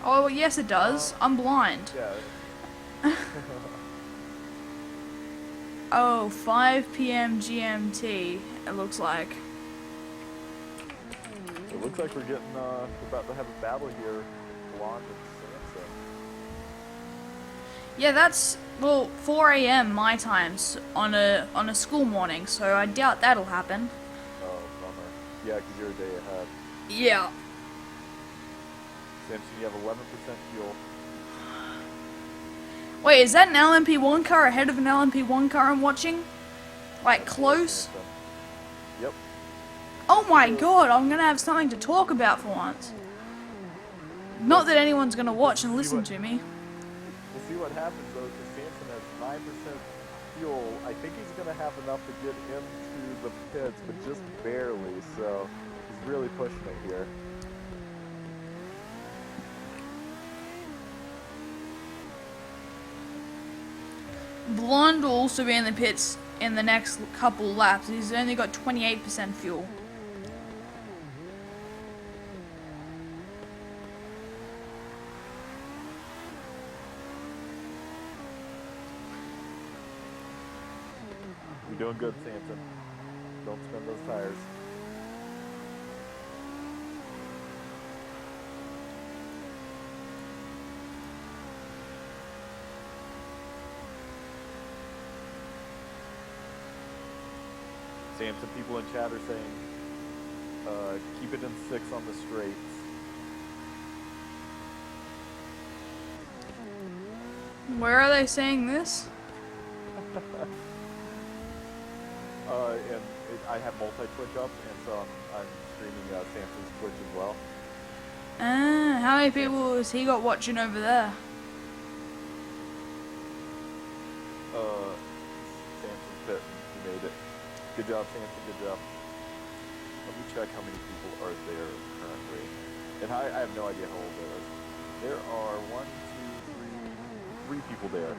Oh, yes it does. I'm blind. Yeah. Oh, 5 p.m. GMT, it looks like. It looks like we're about to have a battle here, Blonde and Samson. Yeah, that's Well, 4 a.m. my times on a school morning, so I doubt that'll happen. Oh, bummer. Yeah, because you're a day ahead. Yeah. Samson, you have 11% fuel. Wait, is that an LMP1 car ahead of an LMP1 car I'm watching? Like, close? Samson. Yep. Oh my god, I'm gonna have something to talk about for once. Not that anyone's gonna watch and listen to me. We'll see what happens though, because Samson has 9% fuel. I think he's going to have enough to get into the pits, but just barely, so he's really pushing it here. Blonde will also be in the pits in the next couple laps. He's only got 28% fuel. You're doing good, Samson. Don't spin those tires. Samson, people in chat are saying, keep it in 6 on the straights. Where are they saying this? And I have multi-Twitch up, and so I'm streaming Samson's Twitch as well. How many people has he got watching over there? Samson's pit. He made it. Good job, Samson. Good job. Let me check how many people are there currently. And I have no idea how old there is. There are 1, 2, 3 people there,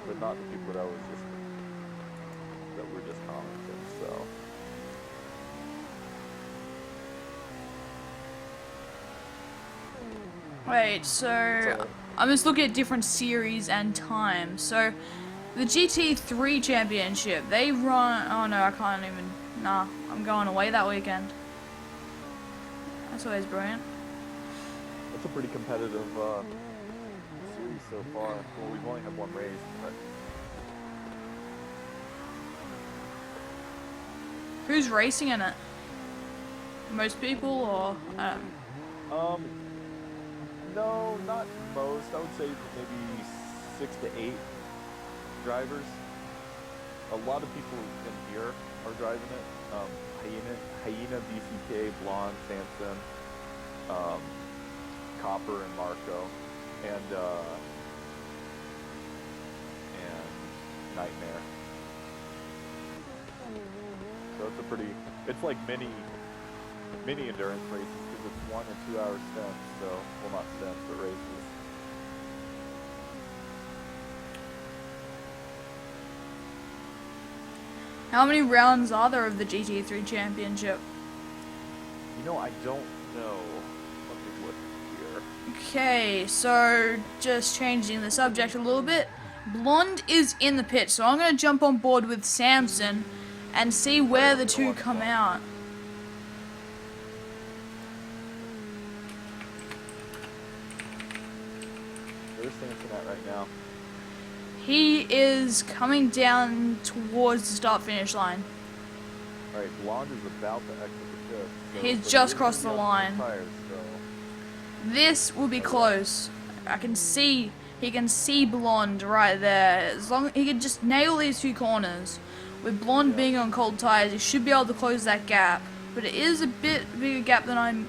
but not the people that were just commenting. So. Wait, so I'm just looking at different series and times. So the GT3 Championship, they run. Oh no, I can't even. Nah, I'm going away that weekend. That's always brilliant. That's a pretty competitive series so far. Well, we've only had one race, but. Who's racing in it? Most people, or No, not most. I would say maybe 6 to 8 drivers. A lot of people in here are driving it. Hyena, DCK, Blonde, Samson, Copper, and Marko, and Nightmare. So it's like mini endurance races, because it's 1 and 2 hour stints, so, well, not stints, but races. how many rounds are there of the GT3 Championship? You know, I don't know. Let me look here. Okay, so just changing the subject a little bit. Blonde is in the pit, so I'm going to jump on board with Samson and see where the two come out. Where's Samson at right now? He is coming down towards the start-finish line. Alright, Blonde is about to exit the pit. So, He's just crossed the line. Tires, so. This will be close. He can see Blonde right there. As long as he can just nail these 2 corners. With Blonde being on cold tires, he should be able to close that gap. But it is a bit bigger gap than I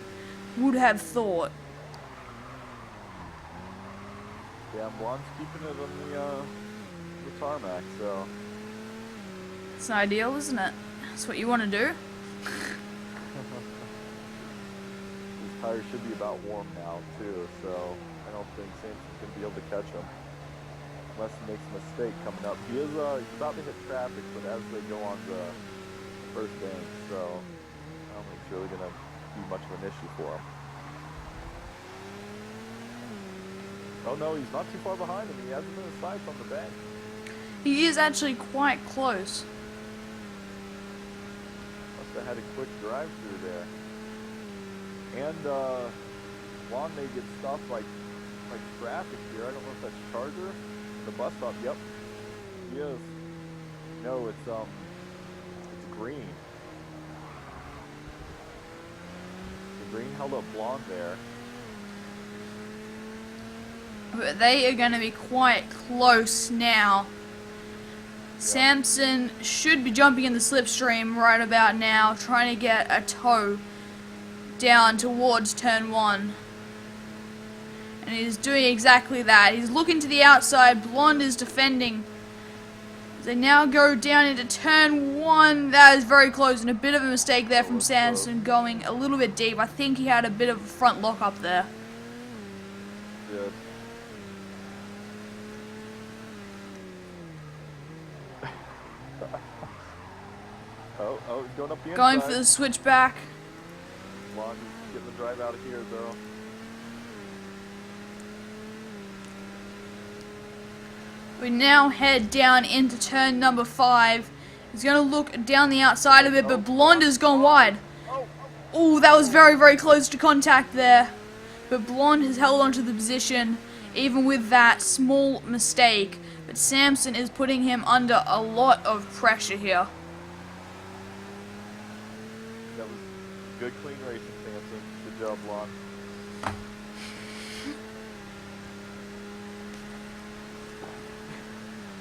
would have thought. Yeah, Blonde's keeping it on the tarmac, so. It's not ideal, isn't it? That's what you want to do. His tires should be about warm now, too, so I don't think Samson's going to be able to catch him. Unless he makes a mistake coming up. He's about to hit traffic, but as they go on the first bank, so I don't think it's really going to be much of an issue for him. Oh no, he's not too far behind him. He hasn't been aside from the bank. He is actually quite close. Must have had a quick drive through there. And Blonde may get stopped by traffic here. I don't know if that's Charger. the bus stop. Yep, he is. No, it's green. The green held up blonde there. But they are going to be quite close now. Samson should be jumping in the slipstream right about now, trying to get a tow down towards turn 1. And he's doing exactly that. He's looking to the outside. Blonde is defending. They now go down into turn 1. That is very close, and a bit of a mistake there from Samson going a little bit deep. I think he had a bit of a front lock up there. Good. Oh, he's going up the inside. Going for the switchback. Blonde is getting the drive out of here, though. We now head down into turn number 5. He's going to look down the outside of it, but Blonde has gone wide. Oh, that was very, very close to contact there. But Blonde has held onto the position, even with that small mistake. But Samson is putting him under a lot of pressure here. That was good, clean racing, Samson. Good job, Blonde.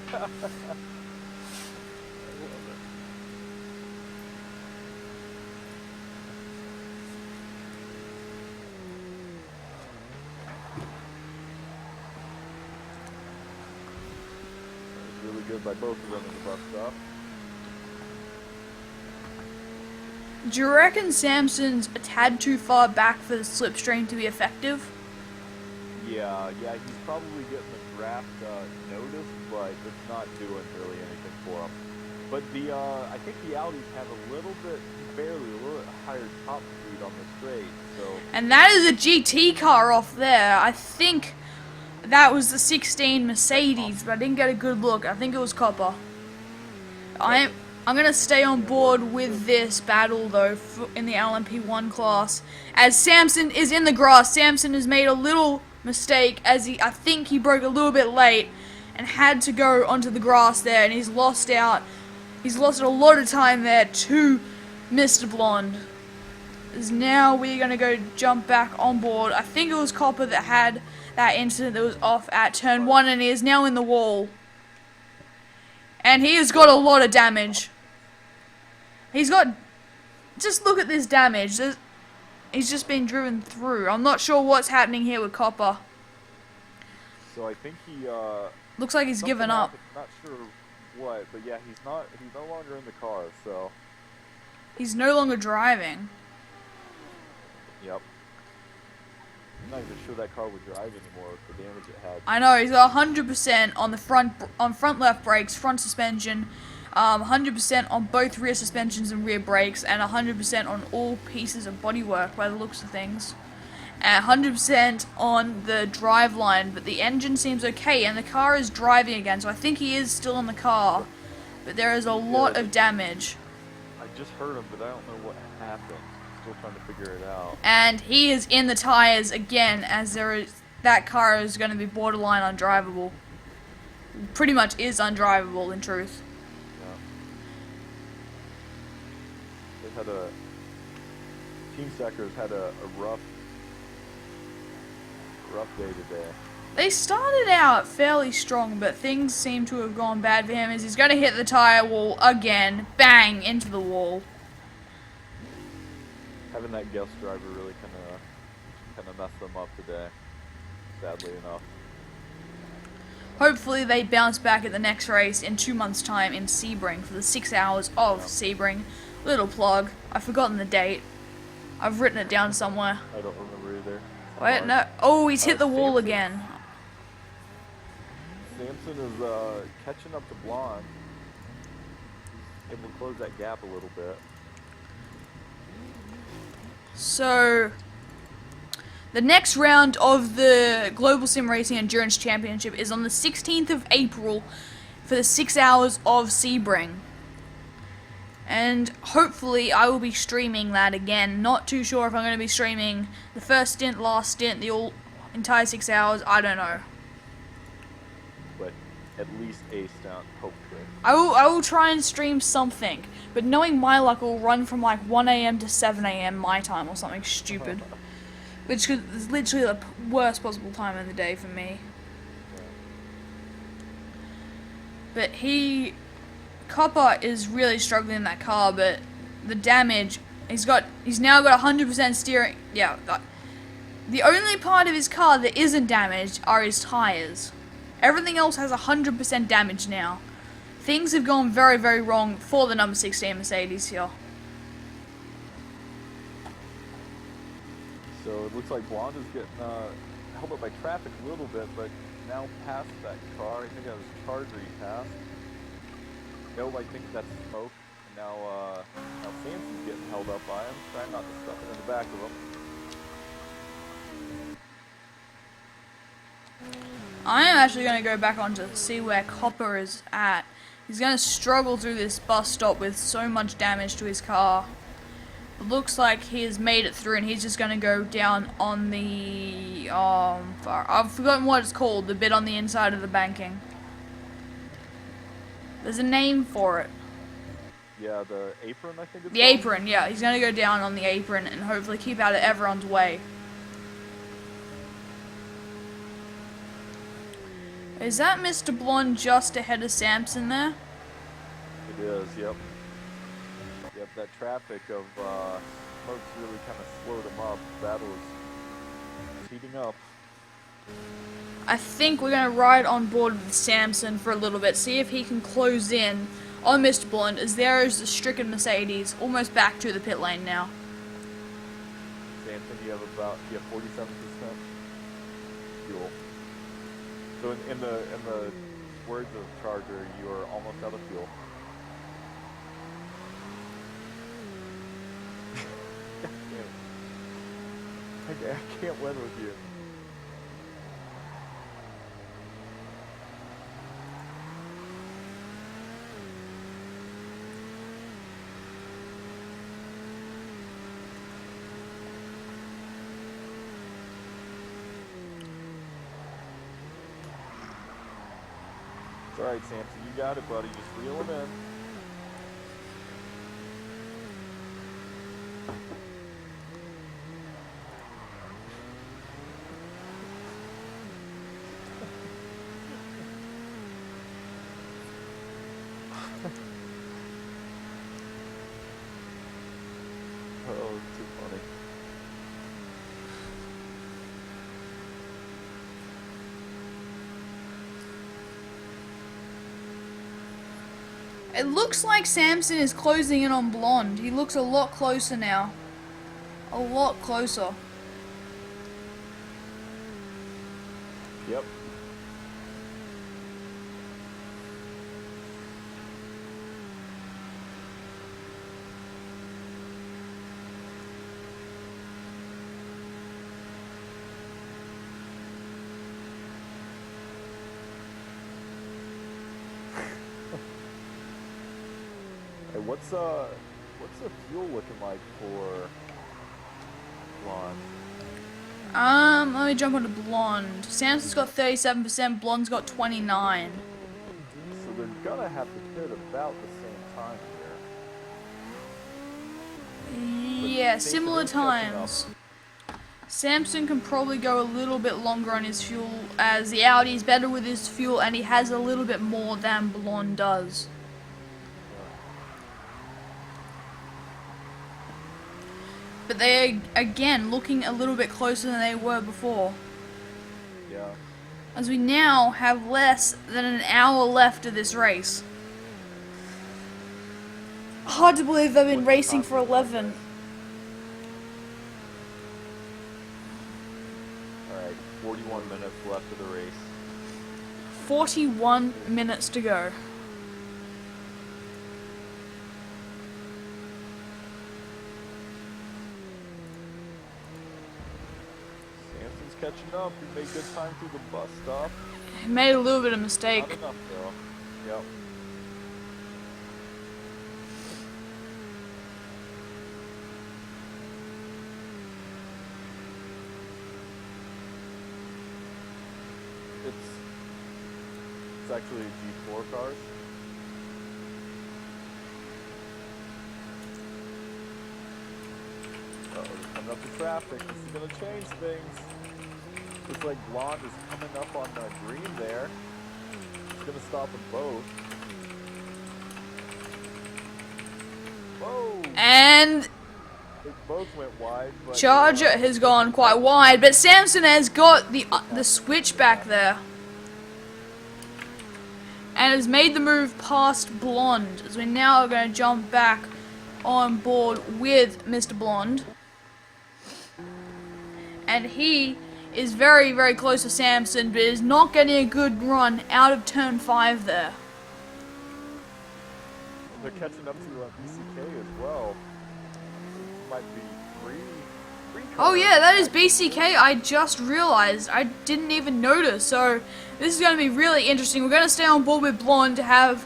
I love it. That was really good by both of them in the bus stop. Do you reckon Samson's a tad too far back for the slipstream to be effective? Yeah, he's probably getting the draft notice, but it's not doing really anything for him. But I think the Audis have a little bit higher top speed on the straight, so... And that is a GT car off there. I think that was the 16 Mercedes, but I didn't get a good look. I think it was copper. I'm going to stay on board with this battle, though, in the LMP1 class. As Samson is in the grass, Samson has made a little mistake, as I think he broke a little bit late and had to go onto the grass there, and he's lost out. He's lost a lot of time there to Mr. Blonde. As now we're going to go jump back on board. I think it was Copper that had that incident that was off at turn 1, and he is now in the wall. And he has got a lot of damage. He's got... Just look at this damage. He's just been driven through. I'm not sure what's happening here with Copper. So I think he... Looks like he's given up. Not sure what, but yeah, he's no longer in the car, so... He's no longer driving. Yep. I'm not even sure that car would drive anymore with the damage it had. I know, he's 100% on the front left brakes, front suspension, 100% on both rear suspensions and rear brakes, and 100% on all pieces of bodywork by the looks of things. And 100% on the drive line, but the engine seems okay, and the car is driving again, so I think he is still in the car. But there is a lot of damage. I just heard him, but I don't know what happened. Still trying to figure it out. And he is in the tires again, as that car is going to be borderline undrivable. Pretty much is undrivable, in truth. Yeah. Team S.E.C.R has had a rough day today. They started out fairly strong, but things seem to have gone bad for him as he's going to hit the tire wall again. Bang! Into the wall. Having that guest driver really kind of messed them up today, sadly enough. Hopefully they bounce back at the next race in 2 months' time in Sebring for the 6 hours of Sebring. Little plug. I've forgotten the date. I've written it down somewhere. I don't remember either. Wait, no. Oh, he's hit the wall again. Samson is catching up to Blonde. He's able to close that gap a little bit. So, the next round of the Global Sim Racing Endurance Championship is on the 16th of April for the 6 hours of Sebring. And hopefully I will be streaming that again. Not too sure if I'm going to be streaming the first stint, last stint, the entire 6 hours. I don't know. But at least a stunt, hopefully. I will try and stream something, but knowing my luck, it will run from like 1 a.m. to 7 a.m. my time or something stupid, which is literally the worst possible time of the day for me. But Copper is really struggling in that car, but the damage, he's now got 100% steering. Yeah, the only part of his car that isn't damaged are his tires. Everything else has 100% damage now. Things have gone very, very wrong for the number 16 Mercedes here. So it looks like Blonde is getting held up by traffic a little bit, but now past that car. I think that was Charger he passed. No, I think that's Smoke. And now Samson's getting held up by him, trying not to stuff it in the back of him. I am actually going to go back on to see where Copper is at. He's going to struggle through this bus stop with so much damage to his car. It looks like he has made it through, and he's just going to go down on the... I've forgotten what it's called, the bit on the inside of the banking. There's a name for it. Yeah, the apron, I think it's The apron, yeah. He's going to go down on the apron and hopefully keep out of everyone's way. Is that Mr. Blonde just ahead of Samson there? It is, yep. Yep, that traffic of Smoke's really kind of slowed him up. Battle is heating up. I think we're going to ride on board with Samson for a little bit, see if he can close in on Mr. Blonde, as there is the stricken Mercedes, almost back to the pit lane now. Samson, you have 47% fuel. So in the words of Charger, you are almost out of fuel. I can't win with you. It's alright, Samson, you got it, buddy. Just reel him in. Oh, it's too funny. It looks like Samson is closing in on Blonde. He looks a lot closer now. A lot closer. Yep. Hey, what's the fuel looking like for Blonde? Let me jump onto Blonde. Samson's got 37%, Blonde's got 29. So they're gonna have to pit about the same time here. Yeah, similar times. Samson can probably go a little bit longer on his fuel, as the Audi is better with his fuel and he has a little bit more than Blonde does. But they're, again, looking a little bit closer than they were before. Yeah. As we now have less than an hour left of this race. Hard to believe they've been racing for 11. Alright, 41 minutes left of the race. 41 minutes to go. Catching up, he made good time through the bus stop. He made a little bit of mistake. Not enough though. Yep. It's actually G4 cars. Uh-oh, coming up to traffic. This is gonna change things. Looks like Blonde is coming up on the green there. It's gonna stop them both. Whoa! And They both went wide. But, Charger has gone quite wide, but Samson has got the switch back there. And has made the move past Blonde, as we now are going to jump back on board with Mr. Blonde. And he is very, very close to Samson, but is not getting a good run out of turn 5 there. They're catching up to BCK as well. It might be three Oh yeah, that is BCK. I just realized. I didn't even notice. So this is going to be really interesting. We're going to stay on board with Blonde to have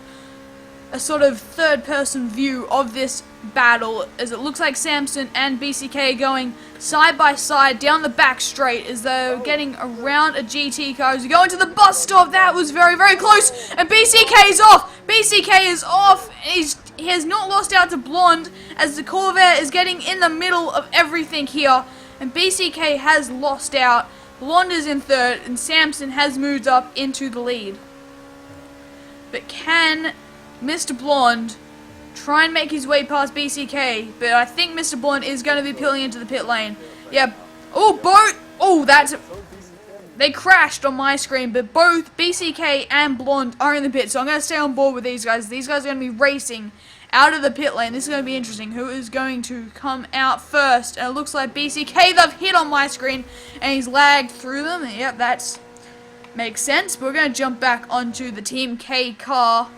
a sort of third-person view of this battle, as it looks like Samson and BCK going side by side down the back straight as they're getting around a GT car. As we go into the bus stop, that was very, very close, and BCK is off. BCK is off. He has not lost out to Blonde, as the Corvette is getting in the middle of everything here, and BCK has lost out. Blonde is in third, and Samson has moved up into the lead. But can Mr. Blonde try and make his way past BCK? But I think Mr. Blonde is going to be peeling into the pit lane. Yeah. Oh, both. Oh, that's. They crashed on my screen, but both BCK and Blonde are in the pit, so I'm going to stay on board with these guys. These guys are going to be racing out of the pit lane. This is going to be interesting. Who is going to come out first? And it looks like BCK. They've hit on my screen, and he's lagged through them. And yep, that makes sense. But we're going to jump back onto the Team K car.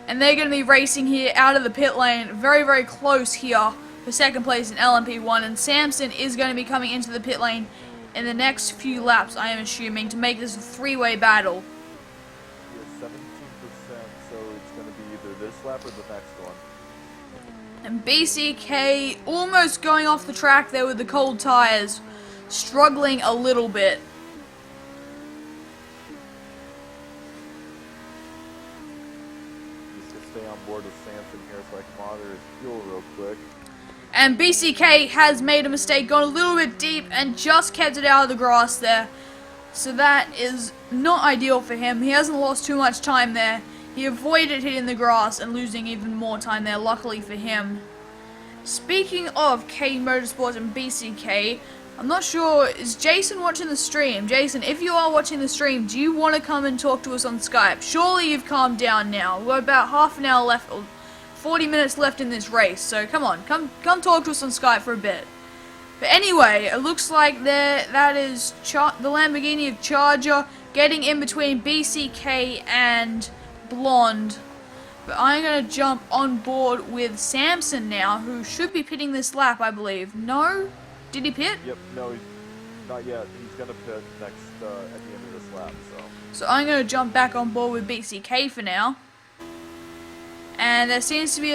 And they're going to be racing here out of the pit lane. Very, very close here for second place in LMP1. And Samson is going to be coming into the pit lane in the next few laps, I am assuming, to make this a three-way battle. Yeah, 17%, so it's going to be either this lap or the next one. And BCK almost going off the track there with the cold tires, struggling a little bit. Just to stay on board with Samson here so I can monitor his fuel real quick. And BCK has made a mistake, gone a little bit deep, and just kept it out of the grass there. So that is not ideal for him. He hasn't lost too much time there. He avoided hitting the grass and losing even more time there, luckily for him. Speaking of K Motorsports and BCK, I'm not sure, is Jason watching the stream? Jason, if you are watching the stream, do you want to come and talk to us on Skype? Surely you've calmed down now. We're about half an hour left, 40 minutes left in this race, so come on, come talk to us on Skype for a bit. But anyway, it looks like that is the Lamborghini of Charger getting in between BCK and Blonde. But I'm going to jump on board with Samson now, who should be pitting this lap, I believe. No? Did he pit? Yep, no, not yet. He's going to pit next at the end of this lap, So I'm going to jump back on board with BCK for now. And there seems to be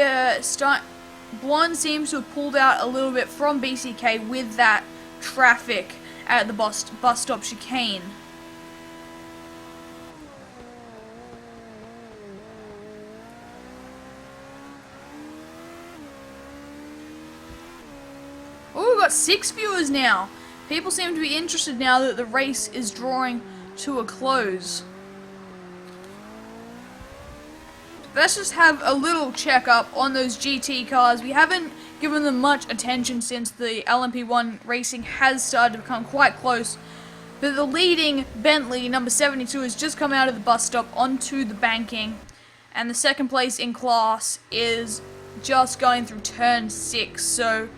Blonde seems to have pulled out a little bit from BCK with that traffic at the bus stop chicane. Oh, we've got 6 viewers now. People seem to be interested now that the race is drawing to a close. Let's just have a little check-up on those GT cars. We haven't given them much attention since the LMP1 racing has started to become quite close. But the leading Bentley, number 72, has just come out of the bus stop onto the banking. And the second place in class is just going through turn 6. So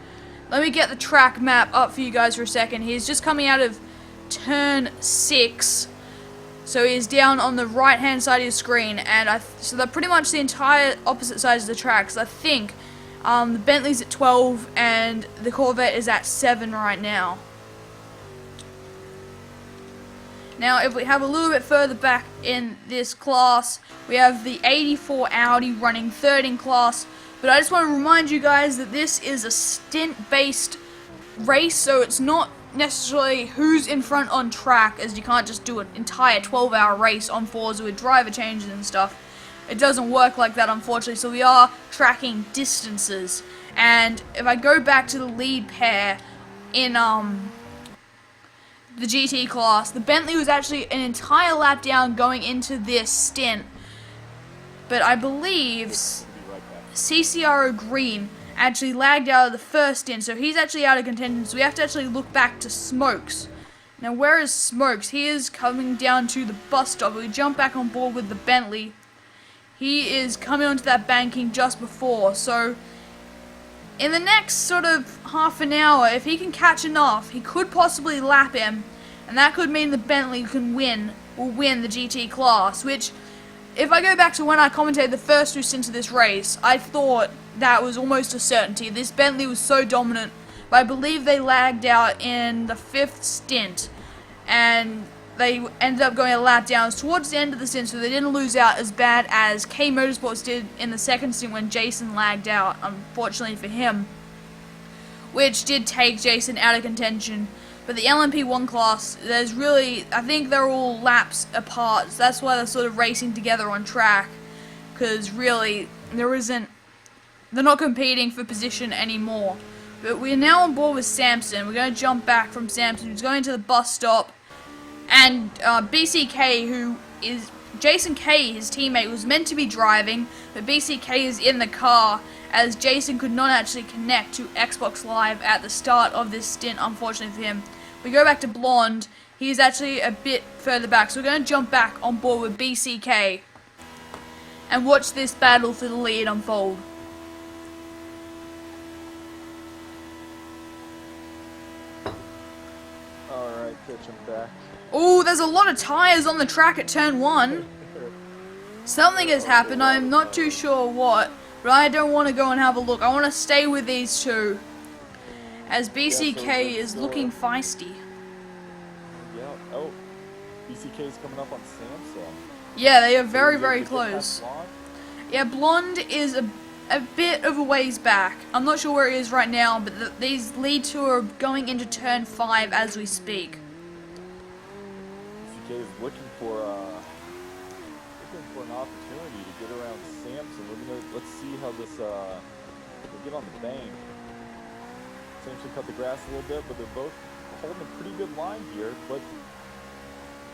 let me get the track map up for you guys for a second. He's just coming out of turn 6. So he's down on the right-hand side of your screen, and so they're pretty much the entire opposite sides of the track. So I think the Bentley's at 12, and the Corvette is at 7 right now. Now, if we have a little bit further back in this class, we have the 84 Audi running third in class. But I just want to remind you guys that this is a stint-based race, so it's not necessarily who's in front on track, as you can't just do an entire 12-hour race on Forza with driver changes and stuff. It doesn't work like that, unfortunately, so we are tracking distances. And if I go back to the lead pair in the GT class, the Bentley was actually an entire lap down going into this stint. But I believe S.E.C.R Green actually lagged out of the first stint, so he's actually out of contention, so we have to actually look back to Smokes. Now, where is Smokes? He is coming down to the bus stop. We jump back on board with the Bentley. He is coming onto that banking just before, so in the next sort of half an hour, if he can catch enough, he could possibly lap him, and that could mean the Bentley will win the GT class, which, if I go back to when I commentated the first 2 stints of this race, I thought that was almost a certainty. This Bentley was so dominant, but I believe they lagged out in the 5th stint, and they ended up going a lap down towards the end of the stint, so they didn't lose out as bad as K Motorsports did in the 2nd stint when Jason lagged out, unfortunately for him, which did take Jason out of contention. But the LMP1 class, there's really, I think they're all laps apart, so that's why they're sort of racing together on track, because really, they're not competing for position anymore. But we're now on board with Samson. We're going to jump back from Samson, who's going to the bus stop, and BCK, who is Jason K, his teammate, was meant to be driving, but BCK is in the car, as Jason could not actually connect to Xbox Live at the start of this stint, unfortunately for him. We go back to Blonde. He's actually a bit further back, so we're going to jump back on board with BCK and watch this battle for the lead unfold. Alright, pitch him back. Oh, there's a lot of tires on the track at turn 1. Something has happened, I'm not too sure what, but I don't want to go and have a look. I want to stay with these two, as BCK is looking feisty. Yeah, oh, BCK's coming up on Samson. Yeah, they are very, very close. Yeah, Blonde is a bit of a ways back. I'm not sure where he is right now, but these lead two are going into turn 5 as we speak. BCK is looking for an opportunity to get around Samson. Let's see how this we'll get on the bank. Samson cut the grass a little bit, but they're both holding a pretty good line here. But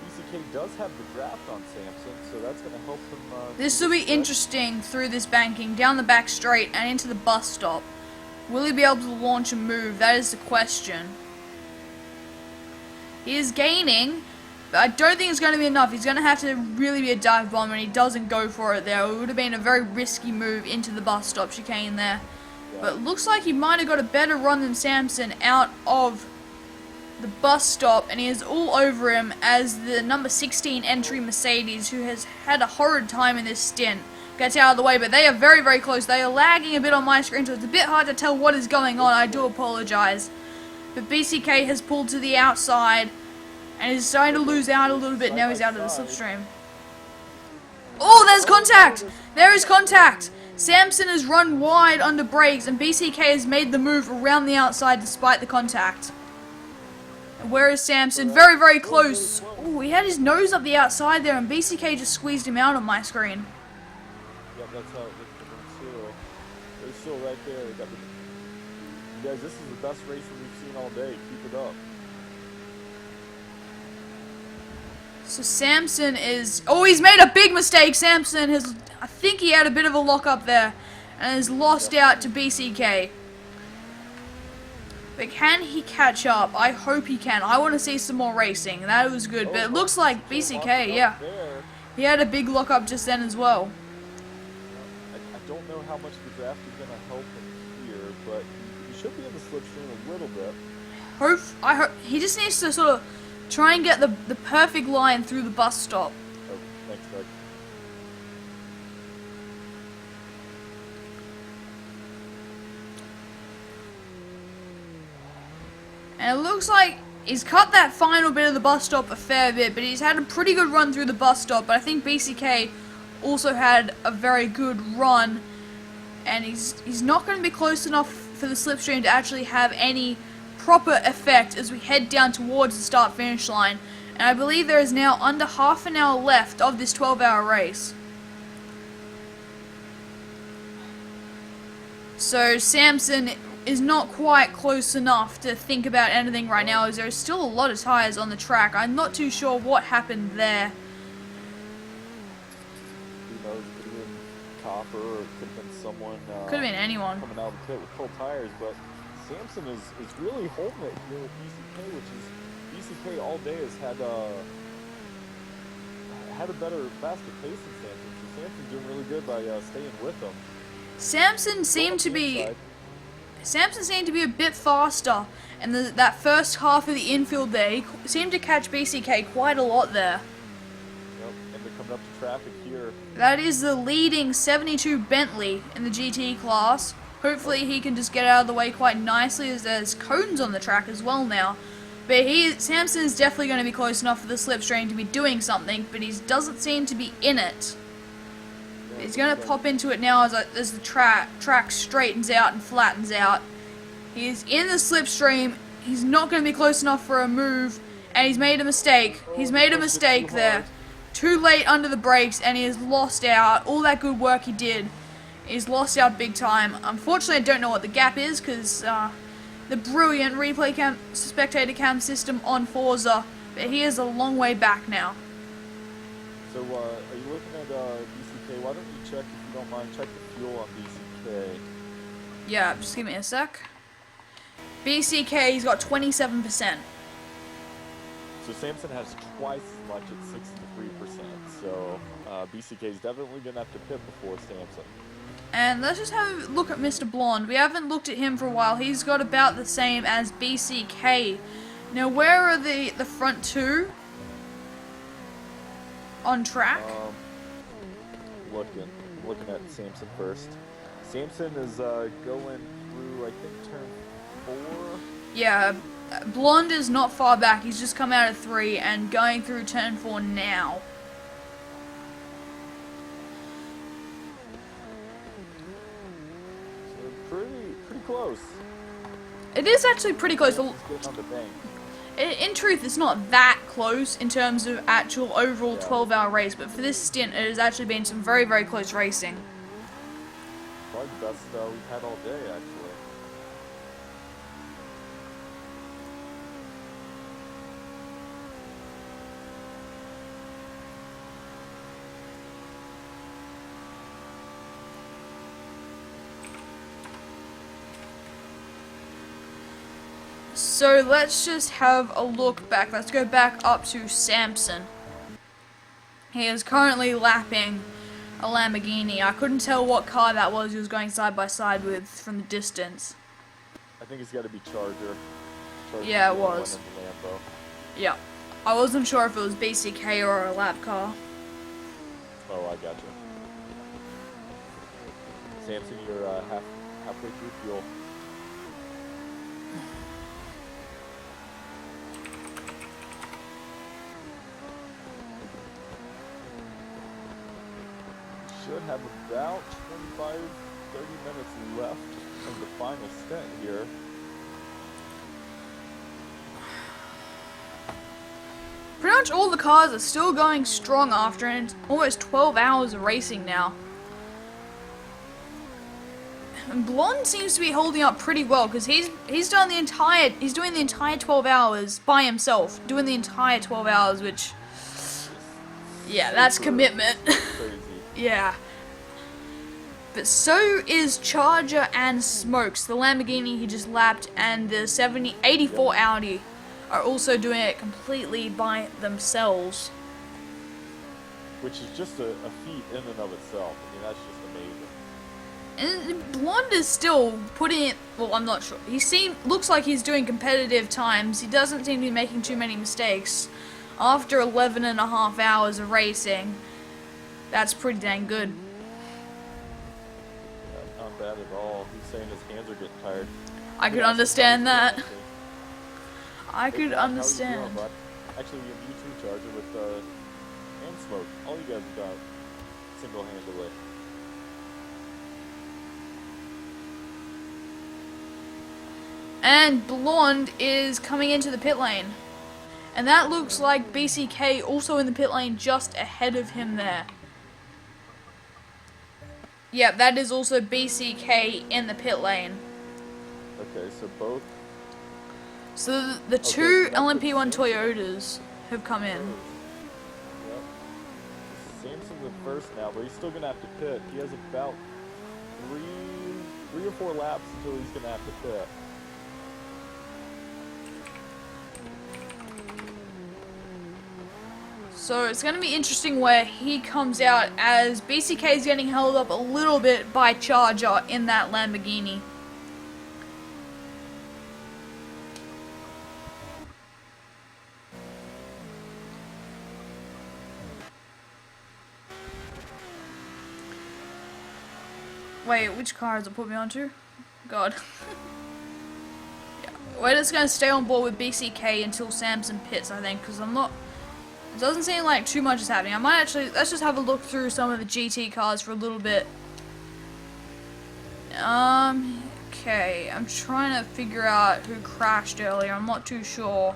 BCK does have the draft on Samson, so that's going to help him. This will be interesting through this banking, down the back straight and into the bus stop. Will he be able to launch a move? That is the question. He is gaining, but I don't think it's going to be enough. He's going to have to really be a dive bomb, and he doesn't go for it there. It would have been a very risky move into the bus stop chicane there. Yeah. But it looks like he might have got a better run than Samson out of the bus stop, and he is all over him as the number 16 entry Mercedes, who has had a horrid time in this stint, gets out of the way. But they are very, very close. They are lagging a bit on my screen, so it's a bit hard to tell what is going on. I do apologize. But BCK has pulled to the outside and is starting to lose out a little bit. Now he's out of the slipstream. Oh, there's contact! There is contact! Samson has run wide under brakes, and BCK has made the move around the outside despite the contact. And where is Samson? Very, very close. Oh, he had his nose up the outside there, and BCK just squeezed him out on my screen. Yep, that's how it looks. They're still right there. Guys, this is the best racing we've seen all day. Keep it up. So Samson is... Oh, he's made a big mistake. Samson has... I think he had a bit of a lock up there and has lost out to BCK. But can he catch up? I hope he can. I want to see some more racing. That was good. But it looks like BCK, yeah. He had a big lock up just then as well. I don't know how much the draft is going to help him here, but he should be in the slipstream a little bit. I hope he just needs to sort of try and get the perfect line through the bus stop. Oh, thanks, Doug. And it looks like he's cut that final bit of the bus stop a fair bit, but he's had a pretty good run through the bus stop. But I think BCK also had a very good run, and he's not going to be close enough for the slipstream to actually have any proper effect as we head down towards the start-finish line. And I believe there is now under half an hour left of this 12-hour race. So Samson is not quite close enough to think about anything right now, as there's still a lot of tyres on the track. I'm not too sure what happened there. Who knows? It could have been Copper, or it could have been someone. Could have been anyone. Coming out of the pit with full tires, but Samson is really holding it here with BCK, which is BCK all day has had a better, faster pace than Samson. So Samson's doing really good by staying with them. Samson seemed to be a bit faster, and that first half of the infield there, he seemed to catch BCK quite a lot there. Yep, and they're coming up to traffic here. That is the leading 72 Bentley in the GT class. Hopefully he can just get out of the way quite nicely, as there's cones on the track as well now. But Samson is definitely going to be close enough for the slipstream to be doing something, but he doesn't seem to be in it. He's going to pop into it now as the track straightens out and flattens out. He's in the slipstream. He's not going to be close enough for a move, and he's made a mistake. He's made a mistake there. Too late under the brakes, and he has lost out. All that good work he did, he's lost out big time. Unfortunately, I don't know what the gap is, because the brilliant replay spectator cam system on Forza, but he is a long way back now. So, are you looking at BCK? Why don't you check, if you don't mind, check the fuel on BCK? Yeah, just give me a sec. BCK, he's got 27%. So Samson has twice as much at 63%. So BCK is definitely going to have to pit before Samson. And let's just have a look at Mr. Blonde. We haven't looked at him for a while. He's got about the same as BCK. Now, where are the front two on track? Looking at Samson first. Samson is going through, I think, turn 4. Yeah, Blonde is not far back. He's just come out of 3 and going through turn 4 now. So pretty close. It is actually pretty close. Getting on the bank. In truth, it's not that close in terms of actual overall 12-hour race, but for this stint, it has actually been some very, very close racing. Probably the best we've had all day, actually. So let's just have a look back. Let's go back up to Samson. He is currently lapping a Lamborghini. I couldn't tell what car that was he was going side by side with from the distance. I think it's got to be Charger. Yeah, it was. Lambo. Yeah. I wasn't sure if it was BCK or a lap car. Oh, I got you. Samson, you're halfway through fuel. Should have about 25-30 minutes left of the final stint here. Pretty much all the cars are still going strong after almost 12 hours of racing now. And Blonde seems to be holding up pretty well, because he's doing the entire 12 hours by himself, doing the entire 12 hours, which, yeah, that's commitment. Crazy. Yeah. But so is Charger and Smokes, the Lamborghini he just lapped, and the 84 Audi are also doing it completely by themselves. Which is just a feat in and of itself. I mean, that's just amazing. And Blonde is still putting it, well, I'm not sure. Looks like he's doing competitive times. He doesn't seem to be making too many mistakes. After 11 and a half hours of racing, that's pretty dang good. Not bad at all. He's saying his hands are getting tired. I could understand that. I could understand. How you doing, bud? Actually, we have you too, Charger, with and Smoke. All you guys have got single-handedly. And Blonde is coming into the pit lane. And that looks like BCK also in the pit lane just ahead of him there. Yeah, that is also BCK in the pit lane. Okay, so both. So the two Okay, so LMP1 Toyotas have come in. Yep. Samson's in first now, but he's still gonna have to pit. He has about three or four laps until he's gonna have to pit. So it's going to be interesting where he comes out, as BCK is getting held up a little bit by Charger in that Lamborghini. Wait, which car has it put me onto? God. Yeah, we're just going to stay on board with BCK until Samson pits, I think, because I'm not... It doesn't seem like too much is happening. I might actually... Let's just have a look through some of the GT cars for a little bit. Okay. I'm trying to figure out who crashed earlier. I'm not too sure.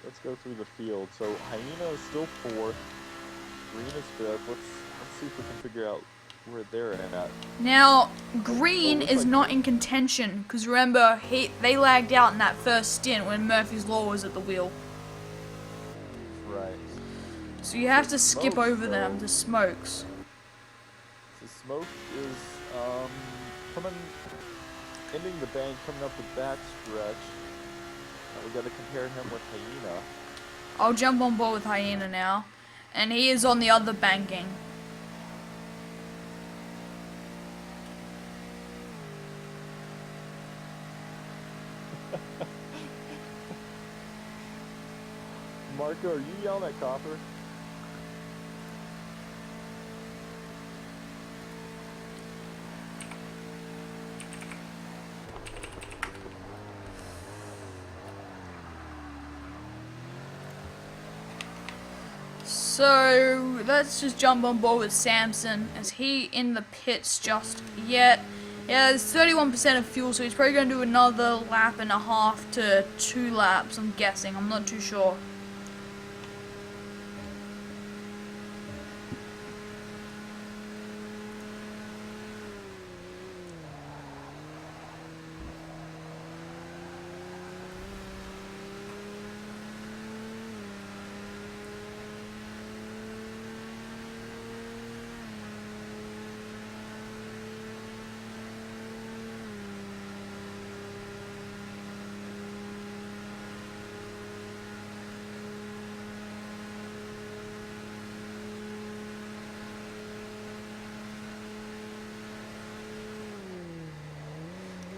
Let's go through the field. So Hyena is still fourth. Green is fifth. Let's see if we can figure out where they're at. Now, Green is not in contention, because remember, they lagged out in that first stint when Murphy's Law was at the wheel. Right. So you have to skip Smokes, over them, the Smokes. So Smoke is ending the bank, coming up the back stretch. We got to compare him with Hyena. I'll jump on board with Hyena now, and he is on the other banking. Marko, are you yelling at Copper? So let's just jump on board with Samson, as he in the pits just yet. Yeah, there's 31% of fuel, so he's probably going to do another lap and a half to 2 laps, I'm guessing. I'm not too sure.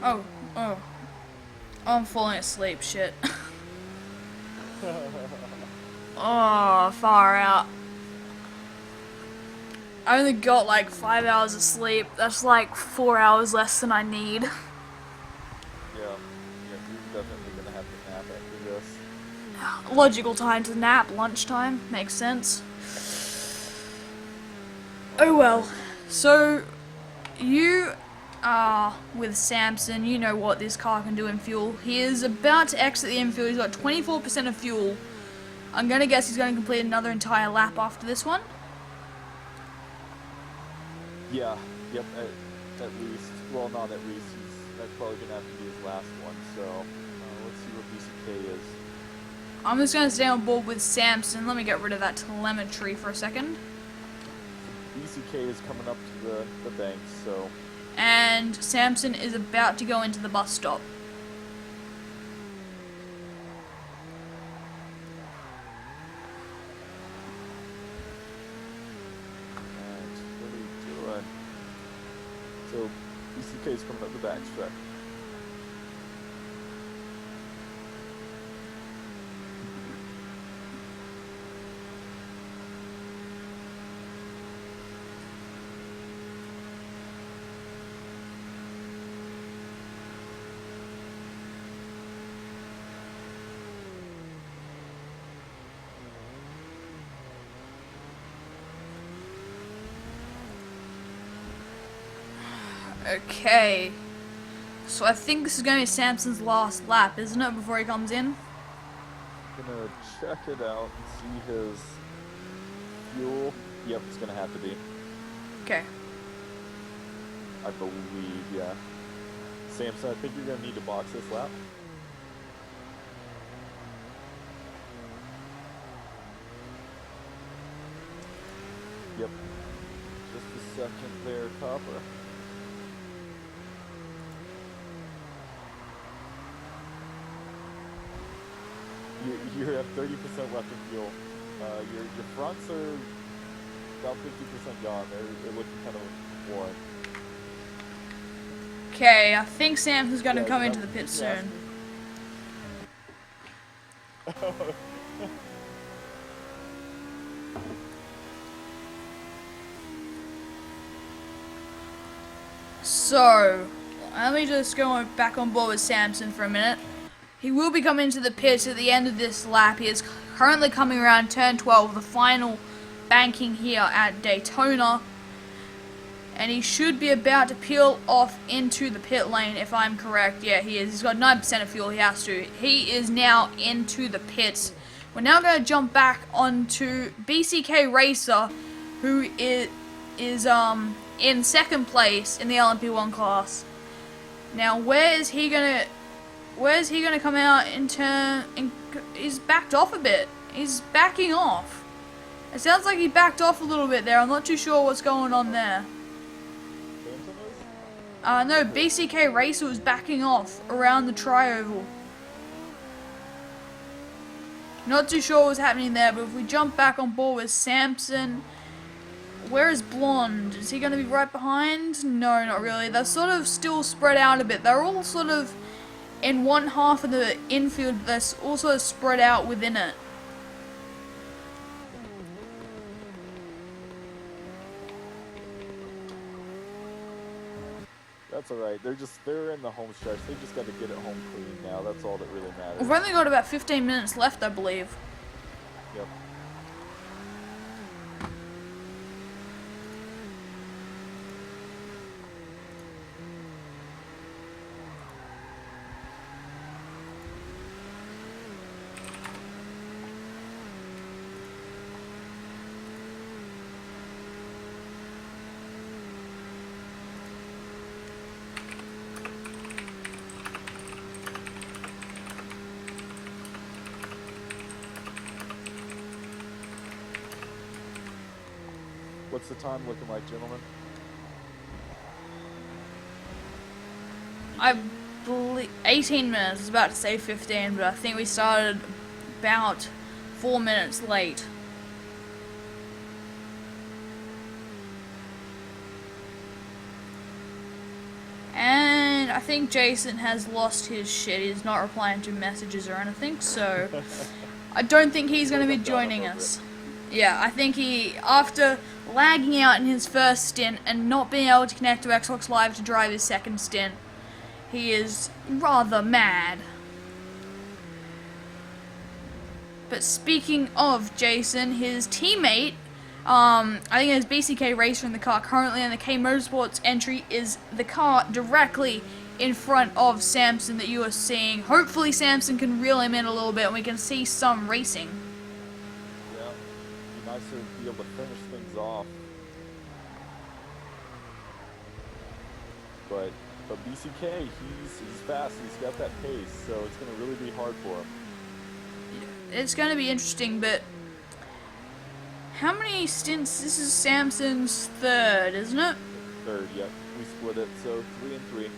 Oh, I'm falling asleep, shit. Oh, far out. I only got like 5 hours of sleep. That's like 4 hours less than I need. Yeah, you're definitely gonna have to nap after this. Logical time to nap, lunchtime, makes sense. Oh well. So, you are with Samson, you know what this car can do in fuel. He is about to exit the infield, he's got 24% of fuel. I'm gonna guess he's gonna complete another entire lap after this one. Yeah, yep, at least. Well, not at least. That's probably gonna have to be his last one, so let's see what BCK is. I'm just gonna stay on board with Samson. Let me get rid of that telemetry for a second. BCK is coming up to the bank, so... And Samson is about to go into the bus stop. And what are we doing? So BCK is coming up the back stretch. Okay. So I think this is going to be Samson's last lap, isn't it, before he comes in? Gonna check it out and see his fuel. Yep, it's gonna have to be. Okay. I believe, yeah. Samson, I think you're gonna need to box this lap. Yep. Just a second there, Copper. You're at 30% left in fuel. Your fronts are about 50% gone. They're looking kind of worn. Okay, I think Samson's going to Yeah, come that into the was pit just soon. So, let me just go back on board with Samson for a minute. He will be coming into the pits at the end of this lap. He is currently coming around turn 12, the final banking here at Daytona. And he should be about to peel off into the pit lane, if I'm correct. Yeah, he is. He's got 9% of fuel. He has to. He is now into the pits. We're now going to jump back onto BCK Racer, who is in second place in the LMP1 class. Now, where is he gonna come out in turn? He's backed off a bit. He's backing off. It sounds like he backed off a little bit there. I'm not too sure what's going on there. No, BCK Racer was backing off around the tri-oval. Not too sure what's happening there, but if we jump back on board with Samson, where is Blonde? Is he going to be right behind? No, not really. They're sort of still spread out a bit. They're all sort of in one half of the infield, but they're also spread out within it. That's alright. They're in the home stretch. They just got to get it home clean now. That's all that really matters. We've only got about 15 minutes left, I believe. Yep. What's the time looking like, gentlemen? I believe 18 minutes. I was about to say 15, but I think we started about 4 minutes late. And I think Jason has lost his shit. He's not replying to messages or anything, so I don't think he's going to be joining us. Yeah, I think he, after lagging out in his first stint and not being able to connect to Xbox Live to drive his second stint, he is rather mad. But speaking of Jason, his teammate, I think it's BCK Racer in the car currently, and the K Motorsports entry is the car directly in front of Samson that you are seeing. Hopefully Samson can reel him in a little bit and we can see some racing. Yeah, it'd be nice to be able to finish things off. But BCK, he's fast, he's got that pace, so it's going to really be hard for him. It's going to be interesting, but how many stints? This is Samson's third, isn't it? Third, yep. We split it, so 3 and 3.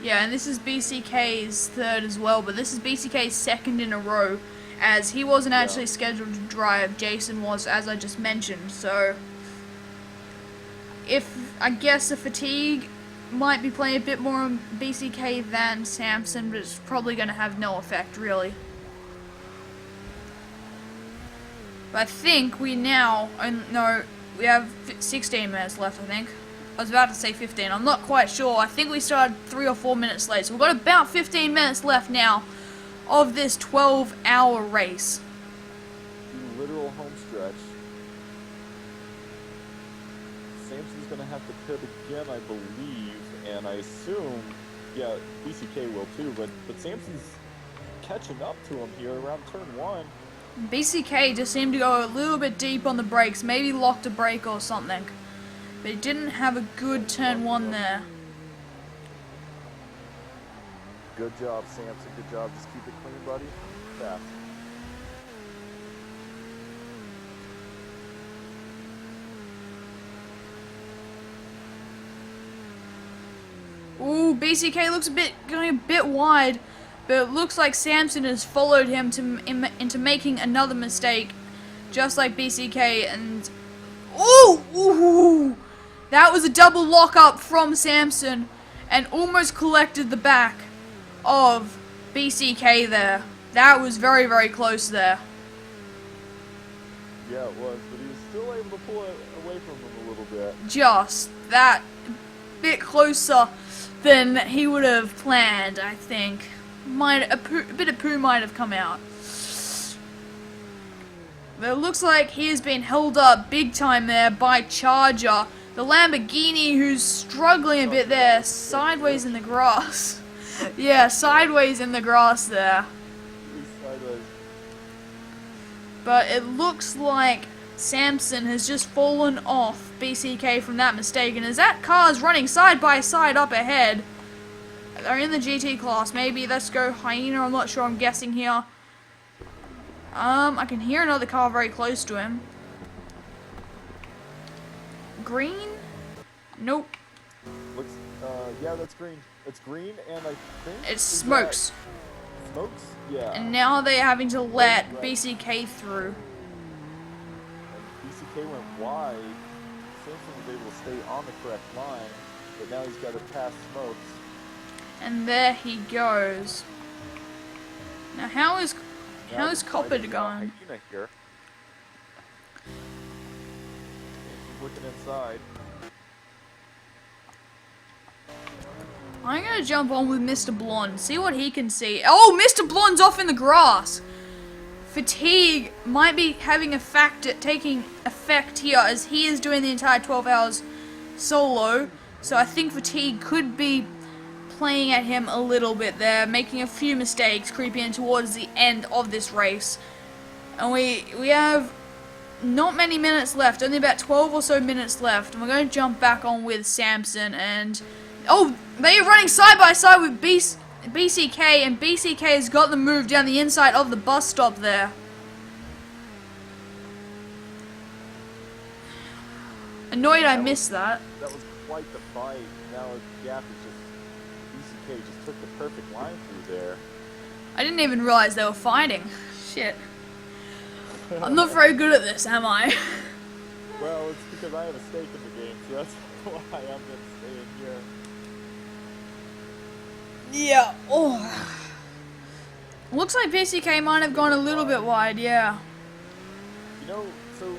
Yeah, and this is BCK's third as well, but this is BCK's second in a row, as he wasn't actually scheduled to drive. Jason was, as I just mentioned, so I guess the fatigue might be playing a bit more on BCK than Samson, but it's probably going to have no effect, really. But I think we now, no, we have 16 minutes left, I think. I was about to say 15, I'm not quite sure. I think we started 3 or 4 minutes late, so we've got about 15 minutes left now of this 12-hour race. The literal home stretch. Samson's going to have to pit again, I believe, and I assume Yeah, BCK will too, but Samson's catching up to him here around turn 1. BCK just seemed to go a little bit deep on the brakes, maybe locked a brake or something. But he didn't have a good turn 1 there. Good job, Samson. Good job. Just keep it clean, buddy. Fast. Ooh, BCK looks going a bit wide, but it looks like Samson has followed him into making another mistake, just like BCK. And ooh, that was a double lockup from Samson, and almost collected the back of BCK there. That was very, very close there. Yeah, it was, but he was still able to pull it away from him a little bit. Just that bit closer than he would have planned, I think. A bit of poo might have come out. But it looks like he has been held up big time there by Charger. The Lamborghini, who's struggling a bit there, sideways in the grass. Yeah, sideways in the grass there. Sideways. But it looks like Samson has just fallen off BCK from that mistake, and as that car is running side by side up ahead, they're in the GT class. Maybe let's go Hyena, I'm not sure, I'm guessing here. I can hear another car very close to him. Green? Nope. Looks, yeah, that's green. It's green, and I think It's Smokes. Smokes? Yeah. And now they're having to let BCK through. And BCK went wide. Samson was able to stay on the correct line, but now he's got to pass Smokes. And there he goes. Now how is Copper going? Hyena here. He's looking inside. I'm gonna jump on with Mr. Blonde, see what he can see. Oh, Mr. Blonde's off in the grass. Fatigue might be having taking effect here, as he is doing the entire 12 hours solo. So I think fatigue could be playing at him a little bit there, making a few mistakes, creeping in towards the end of this race. And we have not many minutes left, only about 12 or so minutes left. And we're going to jump back on with Samson, and oh, they're running side by side with BCK, and BCK has got the move down the inside of the bus stop there. Annoyed I missed that. That was quite the fight. Now the gap is just, BCK just took the perfect line through there. I didn't even realize they were fighting. Shit. I'm not very good at this, am I? Well, it's because I have a stake in the game, so that's why I'm going to stay in here. Yeah. Oh. Looks like BCK might have gone a little bit wide, yeah. You know, so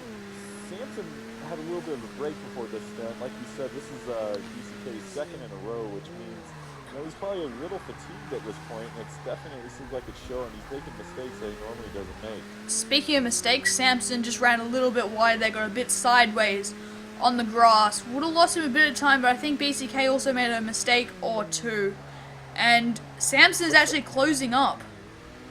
Samson had a little bit of a break before this stint. Like you said, this is BCK's second in a row, which means, you know, he's probably a little fatigued at this point, and it's definitely seems like it's showing. He's making mistakes that he normally doesn't make. Speaking of mistakes, Samson just ran a little bit wide. They got a bit sideways on the grass. Would have lost him a bit of time, but I think BCK also made a mistake or two. And Samson is actually closing up.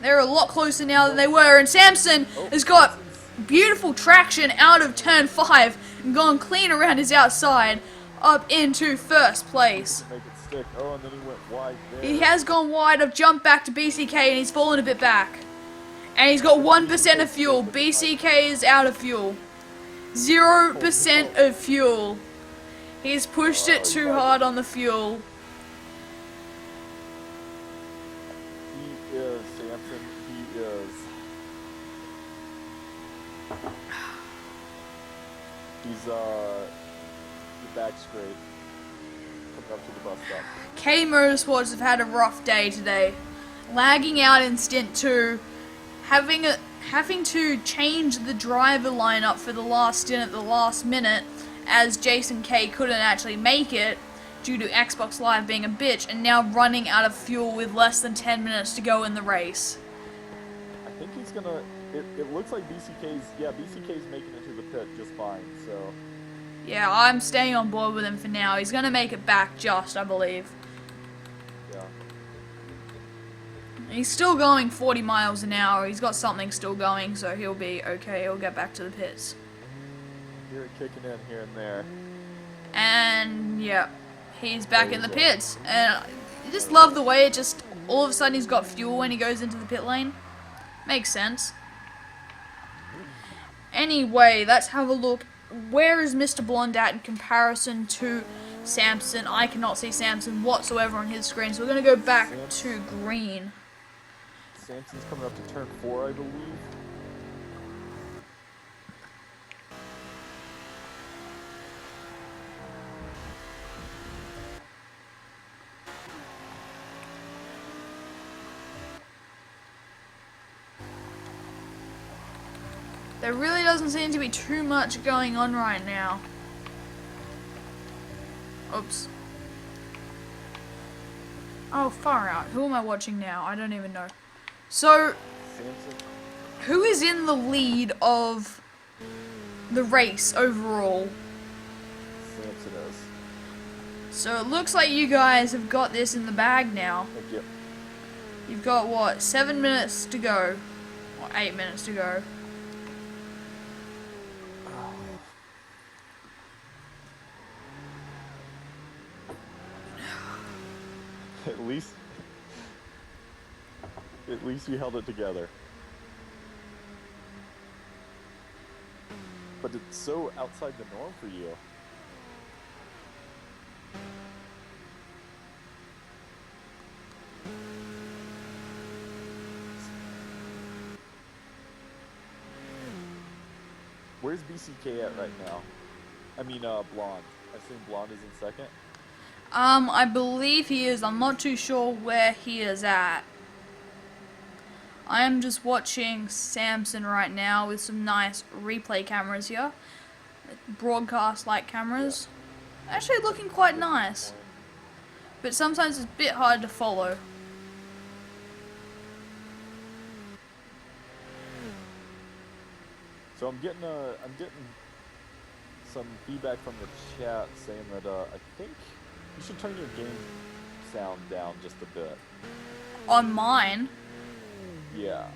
They're a lot closer now than they were, and Samson has got beautiful traction out of turn 5 and gone clean around his outside up into first place. Make it stick. Oh, and then he went wide there. He has gone wide. I've jumped back to BCK and he's fallen a bit back. And he's got 1% of fuel. BCK is out of fuel. 0% of fuel. He's pushed it too hard on the fuel. He is, Samson. He is. He's, back straight. Coming up to the bus stop. K Motorsports have had a rough day today. Lagging out in Stint 2. Having to change the driver lineup for the last stint at the last minute, as Jason K couldn't actually make it due to Xbox Live being a bitch, and now running out of fuel with less than 10 minutes to go in the race. I think he's gonna. It looks like BCK's making it to the pit just fine. So. Yeah, I'm staying on board with him for now. He's gonna make it back just, I believe. Yeah. He's still going 40 miles an hour. He's got something still going, so he'll be okay. He'll get back to the pits. Hear it kicking in here and there. And yeah, he's back in the pits. And I just love the way it just all of a sudden he's got fuel when he goes into the pit lane. Makes sense. Anyway, let's have a look. Where is Mr. Blonde at in comparison to Samson? I cannot see Samson whatsoever on his screen, so we're going to go back to green. Samson's coming up to turn 4, I believe. There really doesn't seem to be too much going on right now. Oops. Oh, far out. Who am I watching now? I don't even know. So, Samson. who is in the lead of the race overall? Samson is. So it looks like you guys have got this in the bag now. Thank you. You've got, what, 7 minutes to go? Or 8 minutes to go. At least you held it together. But it's so outside the norm for you. Where's BCK at right now? I mean, Blonde. I assume Blonde is in second. I believe he is. I'm not too sure where he is at. I am just watching Samson right now with some nice replay cameras here. Broadcast-like cameras. Actually looking quite nice. But sometimes it's a bit hard to follow. So I'm getting some feedback from the chat saying that I think you should turn your game sound down just a bit. On mine? Yeah.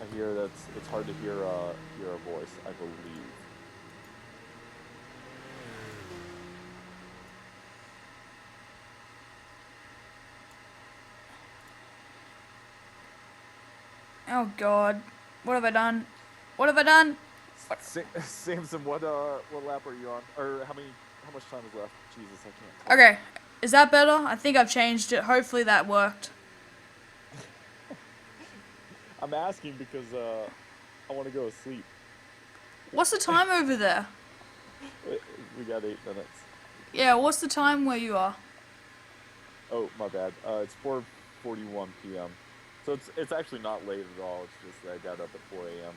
I hear it's hard to hear your voice, I believe. Oh god. What have I done? What have I done? Samson, what lap are you on? Or how much time is left? Jesus, I can't tell. Okay. Is that better? I think I've changed it. Hopefully that worked. I'm asking because I want to go to sleep. What's the time over there? We got 8 minutes. Yeah, what's the time where you are? Oh, my bad. It's 4:41 p.m. So it's actually not late at all. It's just that I got up at 4 a.m.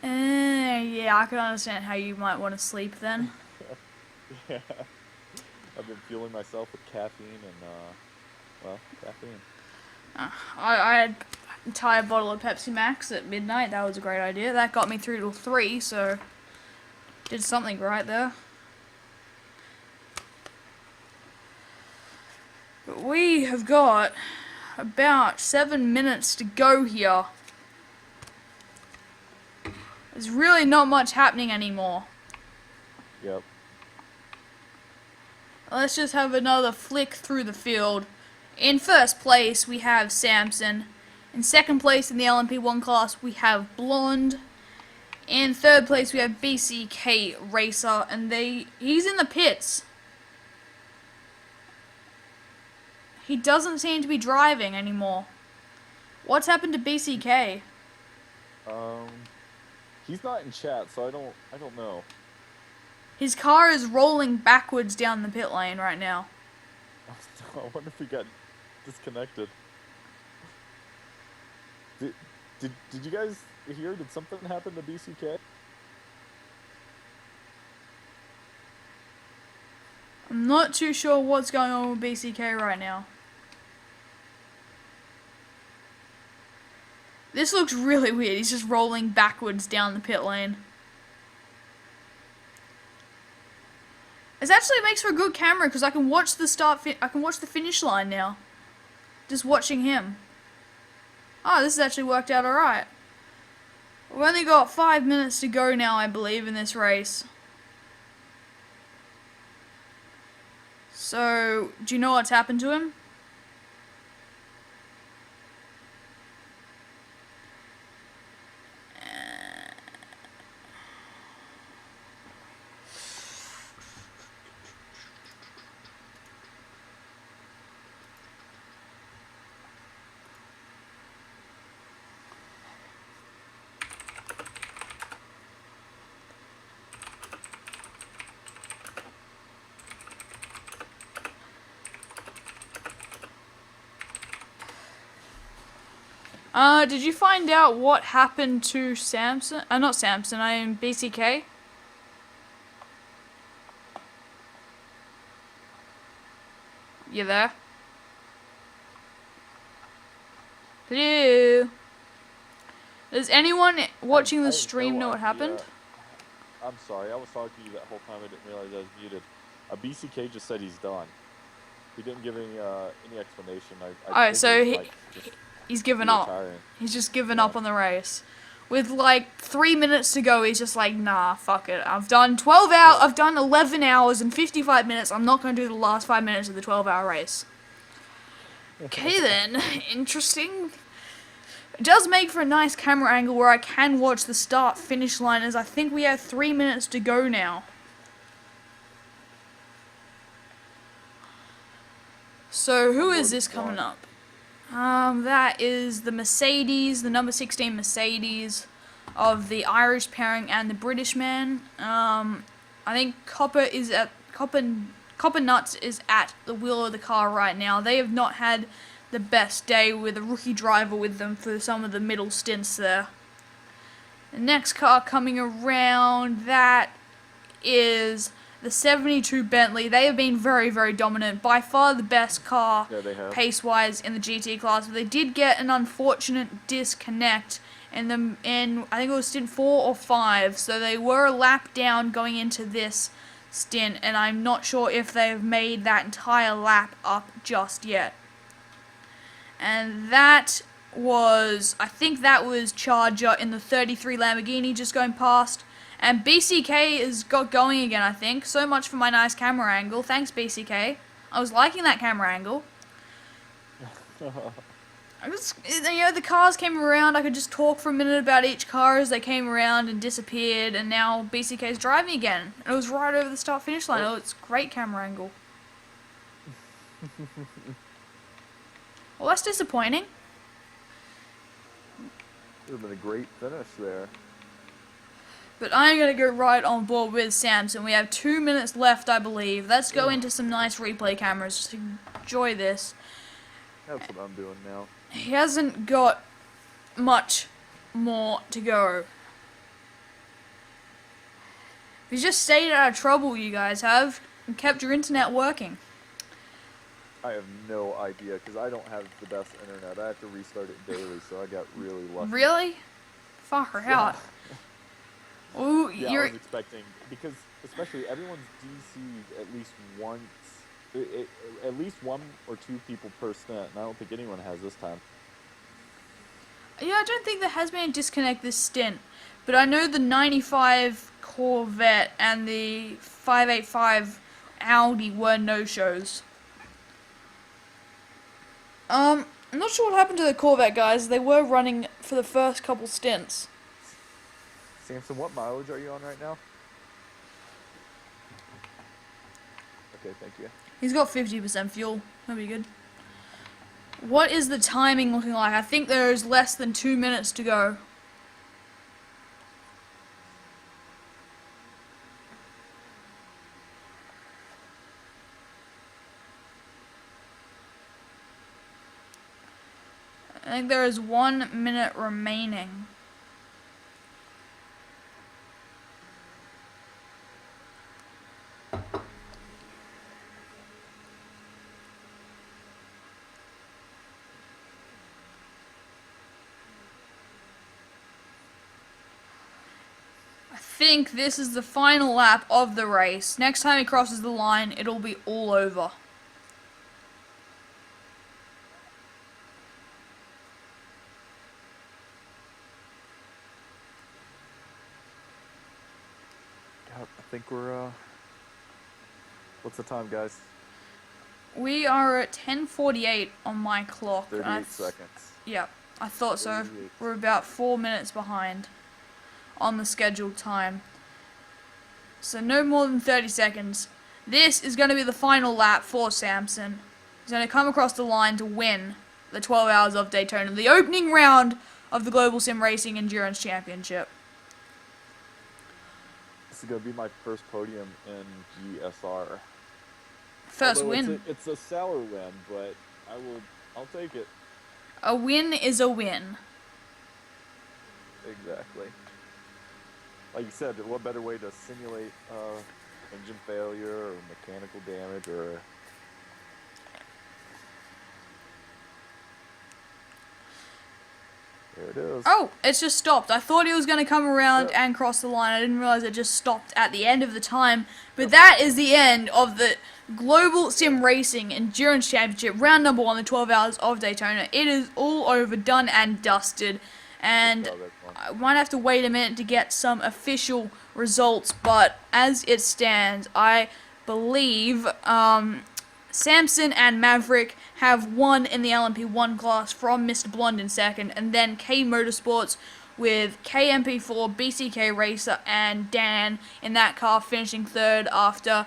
Yeah, I can understand how you might want to sleep then. Yeah. I've been fueling myself with caffeine and, caffeine. I had an entire bottle of Pepsi Max at midnight. That was a great idea. That got me through till 3, so did something right there. But we have got about 7 minutes to go here. There's really not much happening anymore. Yep. Let's just have another flick through the field. In first place, we have Samson. In second place in the LMP1 class, we have Blonde. In third place, we have BCK Racer, and he's in the pits. He doesn't seem to be driving anymore. What's happened to BCK? He's not in chat, so I don't know. His car is rolling backwards down the pit lane right now. I wonder if he got disconnected. Did you guys hear? Did something happen to BCK? I'm not too sure what's going on with BCK right now. This looks really weird. He's just rolling backwards down the pit lane. It actually makes for a good camera because I can watch the finish line now. just watching him. Oh, this has actually worked out alright. We've only got 5 minutes to go now, I believe, in this race. So, do you know what's happened to him? Did you find out what happened to Samson? Not Samson, I am BCK. You there? Hello? Does anyone watching the stream know what happened? I'm sorry, I was talking to you that whole time. I didn't realize I was muted. BCK just said he's done. He didn't give any explanation. Alright, so he's given up. He's just given up on the race. With like 3 minutes to go, he's just like, nah, fuck it. I've done 12 hours. I've done 11 hours and 55 minutes. I'm not going to do the last 5 minutes of the 12-hour race. Okay then, interesting. It does make for a nice camera angle where I can watch the start-finish line, as I think we have 3 minutes to go now. So who is this coming up? That is the Mercedes, the number 16 Mercedes of the Irish pairing and the British man. I think Copper Nuts is at the wheel of the car right now. They have not had the best day with a rookie driver with them for some of the middle stints there. The next car coming around, that is the 72 Bentley. They have been very, very dominant. By far the best car, pace-wise, in the GT class. But they did get an unfortunate disconnect in I think it was stint 4 or 5. So they were a lap down going into this stint. And I'm not sure if they've made that entire lap up just yet. And that was, I think that was Charger in the 33 Lamborghini just going past. And BCK has got going again, I think. So much for my nice camera angle. Thanks, BCK. I was liking that camera angle. The cars came around. I could just talk for a minute about each car as they came around and disappeared. And now BCK's driving again. And it was right over the start-finish line. Oh, it's great camera angle. Well, that's disappointing. It would have been a great finish there. But I'm going to go right on board with Samson. We have 2 minutes left, I believe. Let's go into some nice replay cameras to enjoy this. That's what I'm doing now. He hasn't got much more to go. You just stayed out of trouble, you guys have, and kept your internet working. I have no idea, because I don't have the best internet. I have to restart it daily, so I got really lucky. Really? Fuck out. Ooh, yeah, I was expecting, because especially everyone's DC'd at least once, at least 1 or 2 people per stint, and I don't think anyone has this time. Yeah, I don't think there has been a disconnect this stint, but I know the 95 Corvette and the 585 Audi were no-shows. I'm not sure what happened to the Corvette guys. They were running for the first couple stints. Samson, what mileage are you on right now? Okay, thank you. He's got 50% fuel. That'll be good. What is the timing looking like? I think there is less than 2 minutes to go. I think there is 1 minute remaining. I think this is the final lap of the race. Next time he crosses the line, it'll be all over. I think we're, what's the time, guys? We are at 10:48 on my clock. 38 seconds. Yep, I thought so. 38. We're about 4 minutes behind on the scheduled time. So no more than 30 seconds. This is going to be the final lap for Samson. He's going to come across the line to win the 12 Hours of Daytona, the opening round of the Global Sim Racing Endurance Championship. This is going to be my first podium in GSR. First Although win. It's a sour win, but I'll take it. A win is a win. Exactly. Like you said, what better way to simulate engine failure or mechanical damage or... There it is. Oh, it's just stopped. I thought he was going to come around and cross the line. I didn't realize it just stopped at the end of the time. But that is the end of the Global Sim Racing Endurance Championship, round number 1, the 12 Hours of Daytona. It is all over, done and dusted. And I might have to wait a minute to get some official results, but as it stands, I believe Samson and Maverick have won in the LMP1 class from Mr. Blonde in second, and then K Motorsports with KMP4, BCK Racer, and Dan in that car finishing third after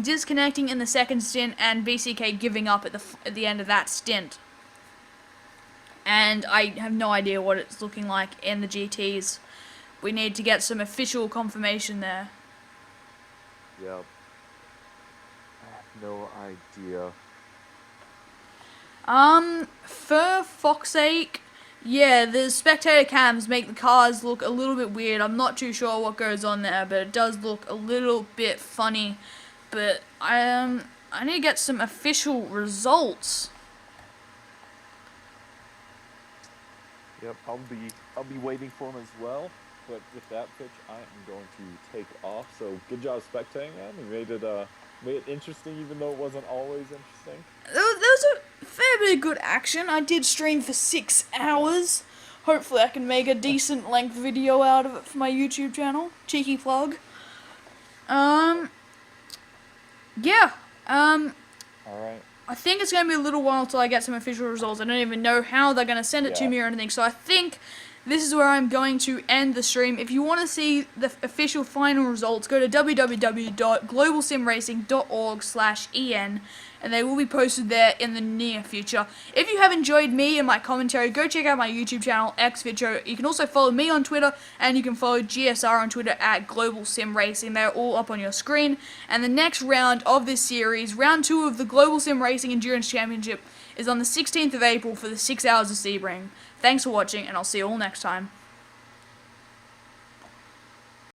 disconnecting in the second stint and BCK giving up at the end of that stint. And I have no idea what it's looking like in the GTs. We need to get some official confirmation there. Yep. I have no idea. For fuck's sake, yeah, the spectator cams make the cars look a little bit weird. I'm not too sure what goes on there, but it does look a little bit funny. But I need to get some official results. Yep, I'll be waiting for him as well. But with that pitch, I am going to take off. So good job spectating, man. You made it interesting, even though it wasn't always interesting. There was a fair bit of good action. I did stream for 6 hours. Hopefully I can make a decent length video out of it for my YouTube channel. Cheeky plug. Yeah. Alright. I think it's going to be a little while until I get some official results. I don't even know how they're going to send it to me or anything. So I think this is where I'm going to end the stream. If you want to see the official final results, go to www.globalsimracing.org/en, and they will be posted there in the near future. If you have enjoyed me and my commentary, go check out my YouTube channel, xvideo. You can also follow me on Twitter, and you can follow GSR on Twitter at Global Sim Racing. They're all up on your screen. And the next round of this series, round 2 of the Global Sim Racing Endurance Championship, is on the 16th of April for the 6 Hours of Sebring. Thanks for watching, and I'll see you all next time.